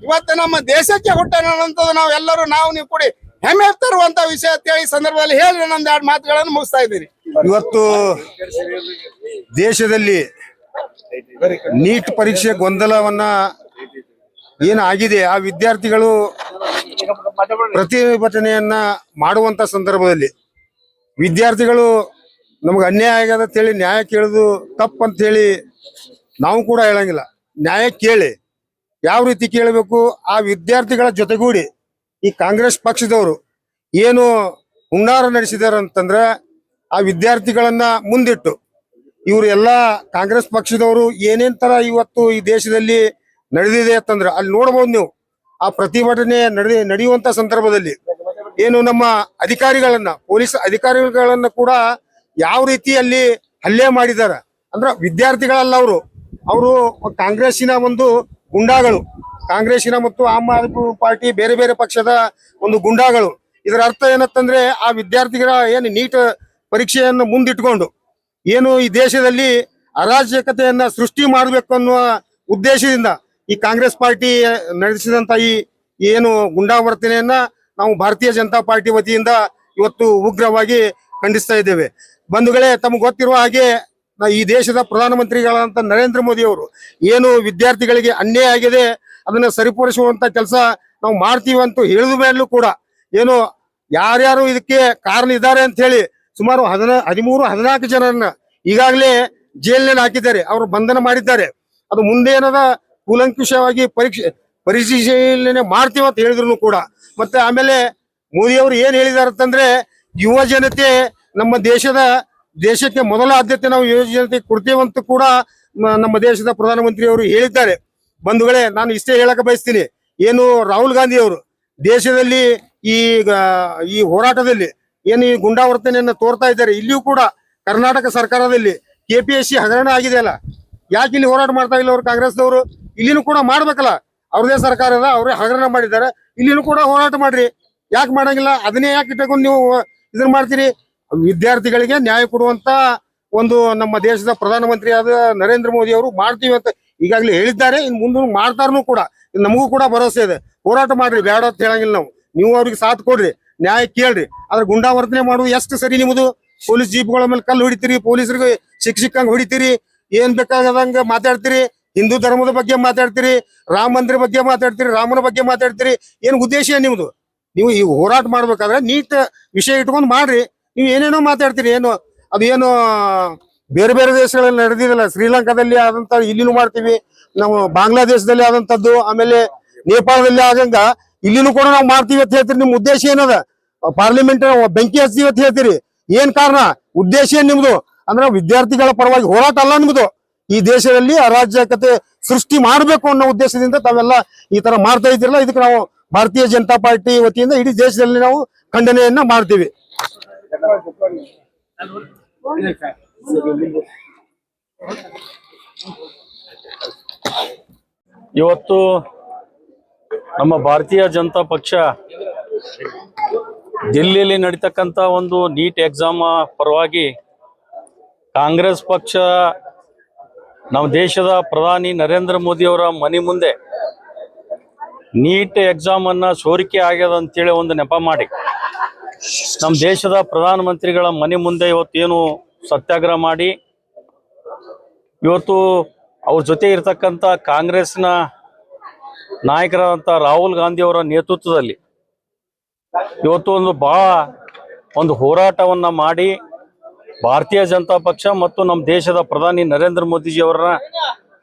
ಇವತ್ತು ನಮ್ಮ ದೇಶಕ್ಕೆ ಹುಟ್ಟನ್ನೋಂಥದ್ದು ನಾವು ನೀವು ಕೂಡಿ ಹೆಮ್ಮೆ ತರುವಂತ ವಿಷಯ ಅಂತ ಹೇಳಿ ಸಂದರ್ಭದಲ್ಲಿ ಹೇಳಿ ನನ್ನ 2 ಮಾತುಗಳನ್ನು ಮುಗಿಸ್ತಾ ಇದ್ದೀನಿ. ಇವತ್ತು ದೇಶದಲ್ಲಿ ನೀಟ್ ಪರೀಕ್ಷೆ ಗೊಂದಲವನ್ನ ಏನಾಗಿದೆ, ಆ ವಿದ್ಯಾರ್ಥಿಗಳು ಪ್ರತಿಭಟನೆಯನ್ನ ಮಾಡುವಂತ ಸಂದರ್ಭದಲ್ಲಿ ವಿದ್ಯಾರ್ಥಿಗಳು ನಮ್ಗೆ ಅನ್ಯಾಯ ಆಗ್ಯದ ಅಂತೇಳಿ ನ್ಯಾಯ ಕೇಳೋದು ತಪ್ಪಂತ ಹೇಳಿ ನಾವು ಕೂಡ ಹೇಳಂಗಿಲ್ಲ. ನ್ಯಾಯ ಕೇಳಿ ಯಾವ ರೀತಿ ಕೇಳಬೇಕು, ಆ ವಿದ್ಯಾರ್ಥಿಗಳ ಜೊತೆಗೂಡಿ ಈ ಕಾಂಗ್ರೆಸ್ ಪಕ್ಷದವರು ಏನು ಹುನ್ನಾರ ನಡೆಸಿದಾರೆ ಅಂತಂದ್ರೆ ಆ ವಿದ್ಯಾರ್ಥಿಗಳನ್ನ ಮುಂದಿಟ್ಟು ಇವರು ಎಲ್ಲ ಕಾಂಗ್ರೆಸ್ ಪಕ್ಷದವರು ಏನೇನ್ ತರ ಇವತ್ತು ಈ ದೇಶದಲ್ಲಿ ನಡೆದಿದೆ ಅಂತಂದ್ರೆ ಅಲ್ಲಿ ನೋಡ್ಬೋದು ನೀವು. ಆ ಪ್ರತಿಭಟನೆ ನಡೆಯುವಂತ ಸಂದರ್ಭದಲ್ಲಿ ಏನು ನಮ್ಮ ಅಧಿಕಾರಿಗಳನ್ನ, ಪೊಲೀಸ್ ಅಧಿಕಾರಿಗಳನ್ನ ಕೂಡ ಯಾವ ರೀತಿ ಅಲ್ಲಿ ಹಲ್ಲೆ ಮಾಡಿದ್ದಾರೆ ಅಂದ್ರ ವಿದ್ಯಾರ್ಥಿಗಳಲ್ಲ ಅವರು ಕಾಂಗ್ರೆಸ್ಸಿನ ಒಂದು ಗುಂಡಾಗಳು, ಕಾಂಗ್ರೆಸ್ಸಿನ ಮತ್ತು ಆಮ್ ಆದ್ಮಿ ಪಾರ್ಟಿ ಬೇರೆ ಬೇರೆ ಪಕ್ಷದ ಒಂದು ಗುಂಡಾಗಳು. ಇದರ ಅರ್ಥ ಏನಂತಂದ್ರೆ ಆ ವಿದ್ಯಾರ್ಥಿಗಳ ಏನು ನೀಟ್ ಪರೀಕ್ಷೆಯನ್ನು ಮುಂದಿಟ್ಕೊಂಡು ಏನು ಈ ದೇಶದಲ್ಲಿ ಅರಾಜಕತೆಯನ್ನ ಸೃಷ್ಟಿ ಮಾಡಬೇಕು ಅನ್ನುವ ಉದ್ದೇಶದಿಂದ ಈ ಕಾಂಗ್ರೆಸ್ ಪಾರ್ಟಿ ನಡೆಸಿದಂತ ಈ ಏನು ಗುಂಡಾವರ್ತನೆಯನ್ನ ನಾವು ಭಾರತೀಯ ಜನತಾ ಪಾರ್ಟಿ ವತಿಯಿಂದ ಇವತ್ತು ಉಗ್ರವಾಗಿ ಖಂಡಿಸ್ತಾ ಇದ್ದೇವೆ. ಬಂಧುಗಳೇ, ತಮಗೆ ಗೊತ್ತಿರುವ ಹಾಗೆ ಈ ದೇಶದ ಪ್ರಧಾನಮಂತ್ರಿಗಳಂತ ನರೇಂದ್ರ ಮೋದಿ ಅವರು ಏನು ವಿದ್ಯಾರ್ಥಿಗಳಿಗೆ ಅನ್ಯಾಯ ಆಗಿದೆ ಅದನ್ನ ಸರಿಪಡಿಸುವಂತ ಕೆಲಸ ನಾವು ಮಾಡ್ತೀವಿ ಅಂತ ಹೇಳಿದ ಮೇಲೂ ಕೂಡ ಏನು ಯಾರ್ಯಾರು ಇದಕ್ಕೆ ಕಾರಣ ಇದ್ದಾರೆ ಅಂತ ಹೇಳಿ ಸುಮಾರು 13-14 ಜನರನ್ನ ಈಗಾಗಲೇ ಜೈಲಿನಲ್ಲಿ ಹಾಕಿದ್ದಾರೆ, ಅವರು ಬಂಧನ ಮಾಡಿದ್ದಾರೆ. ಅದು ಮುಂದೆ ಏನದ ಕೂಲಂಕುಷವಾಗಿ ಪರಿಶೀಲನೆ ಮಾಡ್ತೀವಿ ಅಂತ ಹೇಳಿದ್ರು ಕೂಡ. ಮತ್ತೆ ಆಮೇಲೆ ಮೋದಿ ಅವರು ಏನ್ ಹೇಳಿದಾರೆ ಅಂತಂದ್ರೆ ಯುವ ಜನತೆ ನಮ್ಮ ದೇಶಕ್ಕೆ ಮೊದಲ ಆದ್ಯತೆ ನಾವು ಯುವ ಜನತೆ ಕೊಡ್ತೇವಂತ ಕೂಡ ನಮ್ಮ ದೇಶದ ಪ್ರಧಾನಮಂತ್ರಿ ಅವರು ಹೇಳಿದ್ದಾರೆ. ಬಂಧುಗಳೇ, ನಾನು ಇಷ್ಟೇ ಹೇಳಕ ಬಯಸ್ತೀನಿ, ಏನು ರಾಹುಲ್ ಗಾಂಧಿ ಅವರು ದೇಶದಲ್ಲಿ ಈ ಹೋರಾಟದಲ್ಲಿ ಏನು ಈ ಗುಂಡಾವರ್ತನೆಯನ್ನ ತೋರ್ತಾ ಇದ್ದಾರೆ, ಇಲ್ಲಿಯೂ ಕೂಡ ಕರ್ನಾಟಕ ಸರ್ಕಾರದಲ್ಲಿ KPSC ಹಗರಣ ಆಗಿದೆ ಅಲ್ಲ, ಯಾಕೆ ಇಲ್ಲಿ ಹೋರಾಟ ಮಾಡ್ತಾ ಇಲ್ಲ ಅವರು ಕಾಂಗ್ರೆಸ್ನವರು? ಇಲ್ಲಿನೂ ಕೂಡ ಮಾಡ್ಬೇಕಲ್ಲ, ಅವ್ರದೇ ಸರ್ಕಾರದ ಅವರೇ ಹಗರಣ ಮಾಡಿದ್ದಾರೆ, ಇಲ್ಲಿನೂ ಕೂಡ ಹೋರಾಟ ಮಾಡ್ರಿ. ಯಾಕೆ ಮಾಡಂಗಿಲ್ಲ? ಅದನ್ನೇ ಯಾಕೆ ಇಟ್ಟಕೊಂಡು ನೀವು ಇದನ್ನ ಮಾಡ್ತೀರಿ? ವಿದ್ಯಾರ್ಥಿಗಳಿಗೆ ನ್ಯಾಯ ಕೊಡುವಂತ ಒಂದು ನಮ್ಮ ದೇಶದ ಪ್ರಧಾನಮಂತ್ರಿ ಆದ ನರೇಂದ್ರ ಮೋದಿ ಅವರು ಮಾಡ್ತೀವಿ ಅಂತ ಈಗಾಗಲೇ ಹೇಳಿದ್ದಾರೆ, ಇನ್ನು ಮುಂದೆ ಮಾಡ್ತಾರನು ಕೂಡ. ನಮಗೂ ಕೂಡ ಭರವಸೆ ಇದೆ. ಹೋರಾಟ ಮಾಡ್ರಿ, ಬೇಡ ಅಂತ ಹೇಳಂಗಿಲ್ಲ ನಾವು. ನೀವು ಅವ್ರಿಗೆ ಸಾಥ್ ಕೊಡ್ರಿ, ನ್ಯಾಯ ಕೇಳ್ರಿ. ಆದ್ರೆ ಗುಂಡಾವರ್ತನೆ ಮಾಡುದು ಎಷ್ಟು ಸರಿ ನಿಮ್ಮದು? ಪೊಲೀಸ್ ಜೀಪ್ಗಳ ಮೇಲೆ ಕಲ್ಲು ಹೊಡಿತೀರಿ, ಪೊಲೀಸರಿಗೆ ಸಿಕ್ಕಂಗ್ ಹೊಡಿತೀರಿ, ಏನ್ ಬೇಕಾಗದಂಗ ಮಾತಾಡ್ತೀರಿ, ಹಿಂದೂ ಧರ್ಮದ ಬಗ್ಗೆ ಮಾತಾಡ್ತೀರಿ, ರಾಮ ಮಂದಿರ ಬಗ್ಗೆ ಮಾತಾಡ್ತೀರಿ, ರಾಮನ ಬಗ್ಗೆ ಮಾತಾಡ್ತೀರಿ. ಏನ್ ಉದ್ದೇಶ ನಿಮ್ದು? ನೀವು ಈ ಹೋರಾಟ ಮಾಡ್ಬೇಕಾದ್ರೆ ನೀಟ್ ವಿಷಯ ಇಟ್ಕೊಂಡು ಮಾಡ್ರಿ. ನೀವು ಏನೇನೋ ಮಾತಾಡ್ತೀರಿ, ಅದೇನು ಬೇರೆ ಬೇರೆ ದೇಶಗಳಲ್ಲಿ ನಡೆದಿದಲ್ಲ, ಶ್ರೀಲಂಕಾದಲ್ಲಿ ಆದಂತ ಇಲ್ಲಿನೂ ಮಾಡ್ತೀವಿ, ನಾವು ಬಾಂಗ್ಲಾದೇಶದಲ್ಲಿ ಆದಂತದ್ದು, ಆಮೇಲೆ ನೇಪಾಳದಲ್ಲಿ ಆಗಂಗ ಇಲ್ಲಿನೂ ಕೂಡ ನಾವು ಮಾಡ್ತೀವಿ ಅಂತ ಹೇಳ್ತೀರಿ. ನಿಮ್ ಉದ್ದೇಶ ಏನದ? ಪಾರ್ಲಿಮೆಂಟ್ ಬೆಂಕಿ ಹಚ್ತೀವಿ ಅಂತ ಹೇಳ್ತೀರಿ. ಏನ್ ಕಾರಣ? ಉದ್ದೇಶ ಏನ್ ನಿಮ್ದು? ಅಂದ್ರೆ ವಿದ್ಯಾರ್ಥಿಗಳ ಪರವಾಗಿ ಹೋರಾಟ ಅಲ್ಲ ನಿಮ್ದು. ಈ ದೇಶದಲ್ಲಿ ಅರಾಜಕತೆ ಸೃಷ್ಟಿ ಮಾಡಬೇಕು ಅನ್ನೋ ಉದ್ದೇಶದಿಂದ ತಾವೆಲ್ಲ ಈ ತರ ಮಾಡ್ತಾ ಇದ್ದೀರಲ್ಲ, ಇದಕ್ಕೆ ನಾವು ಭಾರತೀಯ ಜನತಾ ಪಾರ್ಟಿ ವತಿಯಿಂದ ಇಡೀ ದೇಶದಲ್ಲಿ ನಾವು ಖಂಡನೆಯನ್ನ ಮಾಡ್ತೀವಿ. ಇವತ್ತು ನಮ್ಮ ಭಾರತೀಯ ಜನತಾ ಪಕ್ಷ ದಿಲ್ಲಿಯಲ್ಲಿ ನಡೀತಕ್ಕಂಥ ಒಂದು ನೀಟ್ ಎಕ್ಸಾಮ್ ಪರವಾಗಿ ಕಾಂಗ್ರೆಸ್ ಪಕ್ಷ ನಮ್ಮ ದೇಶದ ಪ್ರಧಾನಿ ನರೇಂದ್ರ ಮೋದಿ ಅವರ ಮನೆ ಮುಂದೆ ನೀಟ್ ಎಕ್ಸಾಮ್ ಅನ್ನ ಸೋರಿಕೆ ಆಗ್ಯದ ಅಂತೇಳಿ ಒಂದು ನೆಪ ಮಾಡಿ ನಮ್ಮ ದೇಶದ ಪ್ರಧಾನಮಂತ್ರಿಗಳ ಮನೆ ಮುಂದೆ ಇವತ್ತೇನು ಸತ್ಯಾಗ್ರಹ ಮಾಡಿ ಇವತ್ತು ಅವ್ರ ಜೊತೆ ಇರ್ತಕ್ಕಂಥ ಕಾಂಗ್ರೆಸ್ನ ನಾಯಕರಾದಂಥ ರಾಹುಲ್ ಗಾಂಧಿ ಅವರ ನೇತೃತ್ವದಲ್ಲಿ ಇವತ್ತು ಒಂದು ಹೋರಾಟವನ್ನ ಮಾಡಿ ಭಾರತೀಯ ಜನತಾ ಪಕ್ಷ ಮತ್ತು ನಮ್ಮ ದೇಶದ ಪ್ರಧಾನಿ ನರೇಂದ್ರ ಮೋದಿಜಿ ಅವರ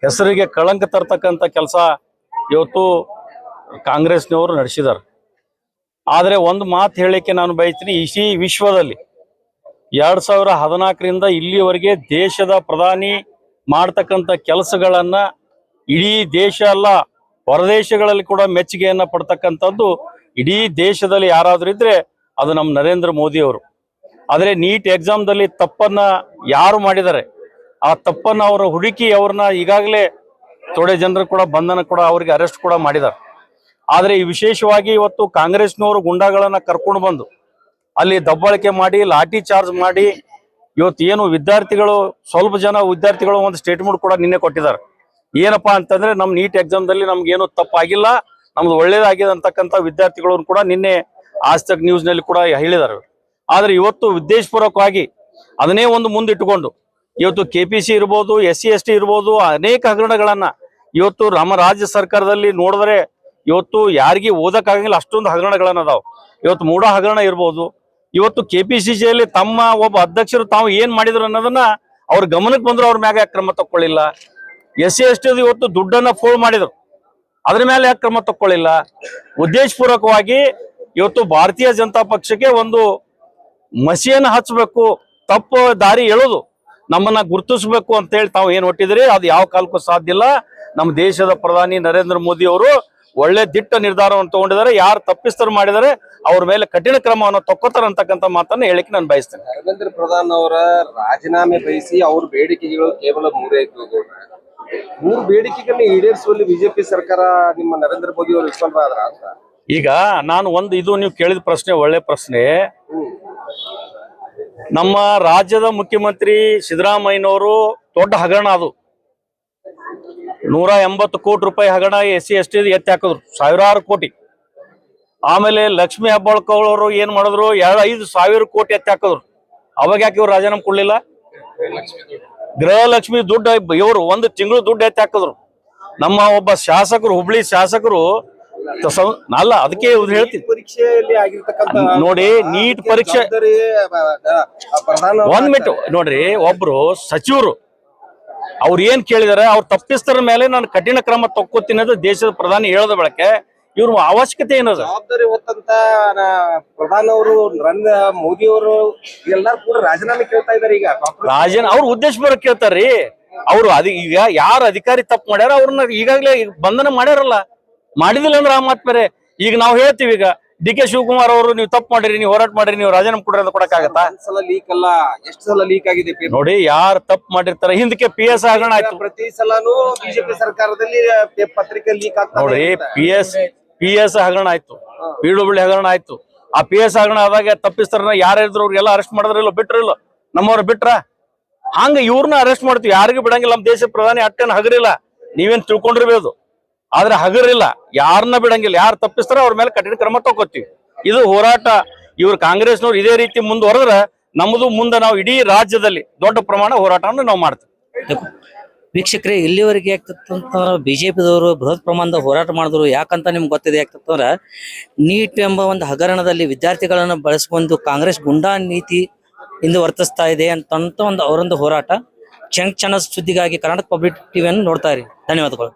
ಹೆಸರಿಗೆ ಕಳಂಕ ತರ್ತಕ್ಕಂಥ ಕೆಲಸ ಇವತ್ತು ಕಾಂಗ್ರೆಸ್ನವರು ನಡೆಸಿದ್ದಾರೆ. ಆದರೆ ಒಂದು ಮಾತು ಹೇಳಲಿಕ್ಕೆ ನಾನು ಬಯಸ್ತೀನಿ, ಇಡೀ ವಿಶ್ವದಲ್ಲಿ 2014ರಿಂದ ಇಲ್ಲಿವರೆಗೆ ದೇಶದ ಪ್ರಧಾನಿ ಮಾಡ್ತಕ್ಕಂಥ ಕೆಲಸಗಳನ್ನ ಇಡೀ ದೇಶ ಅಲ್ಲ ಹೊರದೇಶಗಳಲ್ಲಿ ಕೂಡ ಮೆಚ್ಚುಗೆಯನ್ನ ಪಡ್ತಕ್ಕಂಥದ್ದು ಇಡೀ ದೇಶದಲ್ಲಿ ಯಾರಾದ್ರೂ ಇದ್ರೆ ಅದು ನಮ್ಮ ನರೇಂದ್ರ ಮೋದಿ ಅವರು. ಆದರೆ ನೀಟ್ ಎಕ್ಸಾಮ್ದಲ್ಲಿ ತಪ್ಪನ್ನ ಯಾರು ಮಾಡಿದ್ದಾರೆ ಆ ತಪ್ಪನ್ನ ಅವರು ಹುಡುಕಿ ಅವ್ರನ್ನ ಈಗಾಗಲೇ ಥೋಡೆ ಜನರು ಕೂಡ ಬಂಧನ ಕೂಡ ಅವರಿಗೆ ಅರೆಸ್ಟ್ ಕೂಡ ಮಾಡಿದ್ದಾರೆ. ಆದರೆ ಈ ವಿಶೇಷವಾಗಿ ಇವತ್ತು ಕಾಂಗ್ರೆಸ್ನವರು ಗುಂಡಾಗಳನ್ನ ಕರ್ಕೊಂಡು ಬಂದು ಅಲ್ಲಿ ದಬ್ಬಾಳಿಕೆ ಮಾಡಿ ಲಾಠಿ ಚಾರ್ಜ್ ಮಾಡಿ ಇವತ್ತು ಏನು ವಿದ್ಯಾರ್ಥಿಗಳು ಸ್ವಲ್ಪ ಜನ ವಿದ್ಯಾರ್ಥಿಗಳು ಒಂದು ಸ್ಟೇಟ್ಮೆಂಟ್ ಕೂಡ ನಿನ್ನೆ ಕೊಟ್ಟಿದ್ದಾರೆ. ಏನಪ್ಪಾ ಅಂತಂದ್ರೆ ನಮ್ಮ ನೀಟ್ ಎಕ್ಸಾಮ್ದಲ್ಲಿ ನಮ್ಗೇನು ತಪ್ಪಾಗಿಲ್ಲ, ನಮ್ದು ಒಳ್ಳೇದಾಗಿದೆ ಅಂತಕ್ಕಂಥ ವಿದ್ಯಾರ್ಥಿಗಳನ್ನು ಕೂಡ ನಿನ್ನೆ ಆಜ್ ತಕ್ ನ್ಯೂಸ್ ನಲ್ಲಿ ಕೂಡ ಹೇಳಿದ್ದಾರೆ. ಆದ್ರೆ ಇವತ್ತು ಉದ್ದೇಶಪೂರ್ವಕವಾಗಿ ಅದನ್ನೇ ಒಂದು ಮುಂದಿಟ್ಟುಕೊಂಡು ಇವತ್ತು KPC ಇರ್ಬೋದು, SC ST ಇರ್ಬೋದು, ಅನೇಕ ಹಗರಣಗಳನ್ನ ಇವತ್ತು ನಮ್ಮ ರಾಜ್ಯ ಸರ್ಕಾರದಲ್ಲಿ ನೋಡಿದ್ರೆ ಇವತ್ತು ಯಾರಿಗೆ ಓದಕ್ಕಾಗಂಗಿಲ್ಲ ಅಷ್ಟೊಂದು ಹಗರಣಗಳನ್ನ ಅದಾವ. ಇವತ್ತು ಮೂಢ ಹಗರಣ ಇರ್ಬೋದು, ಇವತ್ತು ಕೆಪಿಸಿಸಿಯಲ್ಲಿ ತಮ್ಮ ಒಬ್ಬ ಅಧ್ಯಕ್ಷರು ತಾವು ಏನ್ ಮಾಡಿದ್ರು ಅನ್ನೋದನ್ನ ಅವ್ರ ಗಮನಕ್ಕೆ ಬಂದ್ರು ಅವ್ರ ಮ್ಯಾಗ ಯಾಕೆ ಕ್ರಮ ತಕ್ಕೊಳ್ಳಿಲ್ಲ? SC ST ಇವತ್ತು ದುಡ್ಡನ್ನ ಫೋಲ್ ಮಾಡಿದ್ರು, ಅದ್ರ ಮೇಲೆ ಯಾಕೆ ಕ್ರಮ ತಕ್ಕೊಳ್ಳಿಲ್ಲ? ಉದ್ದೇಶಪೂರ್ವಕವಾಗಿ ಇವತ್ತು ಭಾರತೀಯ ಜನತಾ ಪಕ್ಷಕ್ಕೆ ಒಂದು ಮಸಿಯನ್ನು ಹಚ್ಚಬೇಕು, ತಪ್ಪು ದಾರಿ ಎಳೋದು, ನಮ್ಮನ್ನ ಗುರುತಿಸಬೇಕು ಅಂತ ಹೇಳಿ ತಾವು ಏನ್ ಹೊಟ್ಟಿದ್ರಿ, ಅದು ಯಾವ ಕಾಲಕ್ಕೂ ಸಾಧ್ಯ ಇಲ್ಲ. ನಮ್ಮ ದೇಶದ ಪ್ರಧಾನಿ ನರೇಂದ್ರ ಮೋದಿ ಅವರು ಒಳ್ಳೆ ದಿಟ್ಟ ನಿರ್ಧಾರವನ್ನು ತಗೊಂಡಿದ್ದಾರೆ. ಯಾರು ತಪ್ಪಿಸ್ತರು ಮಾಡಿದರೆ ಅವ್ರ ಮೇಲೆ ಕಠಿಣ ಕ್ರಮವನ್ನು ತಕ್ಕೋತಾರ ಅಂತಕ್ಕಂಥ ಮಾತನ್ನ ಹೇಳಿಕೆ ನಾನು ಬಯಸ್ತೇನೆ. ಧರ್ಮೇಂದ್ರ ಪ್ರಧಾನ್ ಅವರ ರಾಜೀನಾಮೆ ಬಯಸಿ ಅವ್ರ ಬೇಡಿಕೆಗಳು ಕೇವಲ 3 ಇದ್ವು. 3 ಬೇಡಿಕೆಗಳನ್ನ ಈಡೇರಿಸುವಲ್ಲಿ ಬಿಜೆಪಿ ಸರ್ಕಾರ ನಿಮ್ಮ ನರೇಂದ್ರ ಮೋದಿ ಅವರು ವಿಫಲರಾದ್ರ ಅಂತ. ಈಗ ನಾನು ಇದು ನೀವು ಕೇಳಿದ ಪ್ರಶ್ನೆ ಒಳ್ಳೆ ಪ್ರಶ್ನೆ. ನಮ್ಮ ರಾಜ್ಯದ ಮುಖ್ಯಮಂತ್ರಿ ಸಿದ್ದರಾಮಯ್ಯನವರು ದೊಡ್ಡ ಹಗರಣ, ಅದು 180 ಕೋಟಿ ರೂಪಾಯಿ ಹಗರಣ SC ST ಎತ್ತಿ ಹಾಕಿದ್ರು, ಸಾವಿರಾರು ಕೋಟಿ. ಆಮೇಲೆ ಲಕ್ಷ್ಮೀ ಹೆಬ್ಬಾಳ್ಕರ್ ಅವರು ಏನ್ ಮಾಡಿದ್ರು, 5,000 ಕೋಟಿ ಎತ್ತಿ ಹಾಕಿದ್ರು. ಅವಾಗ ಯಾಕೆ ಇವ್ರು ರಾಜೀನಾಮೆ ಕೊಡ್ಲಿಲ್ಲ? ಗೃಹಲಕ್ಷ್ಮಿ ದುಡ್ಡು ಇವರು 1 ತಿಂಗಳು ದುಡ್ಡು ಎತ್ತಿ ಹಾಕಿದ್ರು. ನಮ್ಮ ಒಬ್ಬ ಶಾಸಕರು, ಹುಬ್ಳಿ ಶಾಸಕರು ಅಲ್ಲ, ಅದಕ್ಕೆ ಹೇಳ್ತೀನಿ, ಪರೀಕ್ಷೆಯಲ್ಲಿ ಆಗಿರ್ತಕ್ಕಂಥ ನೋಡಿ ನೀಟ್ ಪರೀಕ್ಷೆ ಒಂದ್ ಮಿನಿಟ್ ನೋಡ್ರಿ, ಒಬ್ರು ಸಚಿವರು ಅವ್ರು ಏನ್ ಕೇಳಿದಾರೆ, ಅವ್ರು ತಪ್ಪಿಸ್ತರ ಮೇಲೆ ನಾನು ಕಠಿಣ ಕ್ರಮ ತಕ್ಕೋತೀನಿ ಅಂತ ದೇಶದ ಪ್ರಧಾನಿ ಹೇಳೋದ ಬಳಕೆ ಇವ್ರ ಅವಶ್ಯಕತೆ ಏನದ? ಜವಾಬ್ದಾರಿ ಹೊತ್ತಂತ ಪ್ರಧಾನಿ ಅವರು ನರೇಂದ್ರ ಮೋದಿ ಅವರು ಎಲ್ಲಾರು ಕೂಡ ರಾಜೀನಾಮೆ ಕೇಳ್ತಾ ಇದಾರೆ. ಈಗ ಅವ್ರ ಉದ್ದೇಶ ಬರಕ್ ಕೇಳ್ತಾರ್ರಿ. ಅವ್ರು ಈಗ ಯಾರು ಅಧಿಕಾರಿ ತಪ್ಪು ಮಾಡ್ಯಾರ ಅವ್ರನ್ನ ಈಗಾಗಲೇ ಬಂಧನ ಮಾಡ್ಯಾರಲ್ಲ, ಮಾಡಿದಿಲ್ಲ ಅಂದ್ರೆ ಆ ಮಾತ್ ಬೇರೆ. ಈಗ ನಾವು ಹೇಳ್ತೀವಿ, ಈಗ DK ಶಿವಕುಮಾರ್ ಅವರು ನೀವು ತಪ್ಪು ಮಾಡಿರಿ, ನೀವು ಹೋರಾಟ ಮಾಡಿರಿ, ನೀವು ರಾಜೀನಾಮೆ ಕೊಡ್ರಿ ಅಂತ ಕೊಡಕ್ಕಾಗತ್ತಾ? ಸಲ ಲೀಕ್ ಅಲ್ಲ, ಎಷ್ಟು ಸಲ ಲೀಕ್ ಆಗಿದೆ ನೋಡಿ, ಯಾರು ತಪ್ಪು ಮಾಡಿರ್ತಾರೆ. ಹಿಂದಕ್ಕೆ PS ಹಗರಣ ಆಯ್ತು, ಪ್ರತಿ ಸಲಾನು ಬಿಜೆಪಿ ಸರ್ಕಾರದಲ್ಲಿ ಪತ್ರಿಕೆ ಲೀಕ್ ಆಗ್ತಾ ನೋಡ್ರಿ. PS ಹಗರಣ ಆಯ್ತು, PWD ಹಗರಣ ಆಯ್ತು. ಆ PS ಹಗರಣ ಆದಾಗ ತಪ್ಪಿಸ್ತಾರ ಯಾರಿದ್ರು ಅವ್ರಿಗೆಲ್ಲ ಅರೆಸ್ಟ್ ಮಾಡಿದ್ರಿಲ್ಲ, ಬಿಟ್ರಿಲ್ಲ, ನಮ್ಮವ್ರ ಬಿಟ್ರ? ಹಂಗ ಇವ್ರನ್ನ ಅರೆಸ್ಟ್ ಮಾಡ್ತೀವಿ, ಯಾರಿಗೂ ಬಿಡಂಗಿಲ್ಲ. ನಮ್ಮ ದೇಶದ ಪ್ರಧಾನಿ ಅಟ್ಟೇನು ಹಗರಿಲ್ಲ, ನೀವೇನ್ ತಿಳ್ಕೊಂಡಿರ್ಬೋದು. ಆದ್ರೆ ಹಗರಿಲ್ಲ, ಯಾರನ್ನ ಬಿಡಂಗಿಲ್ಲ. ಯಾರು ತಪ್ಪಿಸ್ತಾರ ಅವ್ರ ಮೇಲೆ ಕಠಿಣ ಕ್ರಮ ತಗೋತೀವಿ. ಇದು ಹೋರಾಟ. ಇವ್ರು ಕಾಂಗ್ರೆಸ್ನವ್ರು ಇದೇ ರೀತಿ ಮುಂದುವರೆದ್ರೆ ನಮ್ಮದು ಮುಂದೆ ನಾವು ಇಡೀ ರಾಜ್ಯದಲ್ಲಿ ದೊಡ್ಡ ಪ್ರಮಾಣ ಹೋರಾಟವನ್ನು ನಾವು ಮಾಡ್ತೀವಿ. ವೀಕ್ಷಕರೇ, ಇಲ್ಲಿವರೆಗೆ ಆಗ್ತಂತಂದ್ರೆ ಬಿಜೆಪಿದವರು ಬೃಹತ್ ಪ್ರಮಾಣದ ಹೋರಾಟ ಮಾಡಿದ್ರು. ಯಾಕಂತ ನಿಮ್ಗೆ ಗೊತ್ತಿದೆ, ಯಾಕಂತಂದ್ರೆ ನೀಟ್ ಎಂಬ ಒಂದು ಹಗರಣದಲ್ಲಿ ವಿದ್ಯಾರ್ಥಿಗಳನ್ನು ಬಳಸಿಕೊಂಡು ಕಾಂಗ್ರೆಸ್ ಗುಂಡಾ ನೀತಿ ಇಂದು ವರ್ತಿಸ್ತಾ ಇದೆ ಅಂತ ಒಂದು ಅವರೊಂದು ಹೋರಾಟ. ಕ್ಷಣ ಸುದ್ದಿಗಾಗಿ ಕರ್ನಾಟಕ ಪಬ್ಲಿಕ್ ಟಿವಿಯನ್ನು ನೋಡ್ತಾ ಇರಿ. ಧನ್ಯವಾದಗಳು.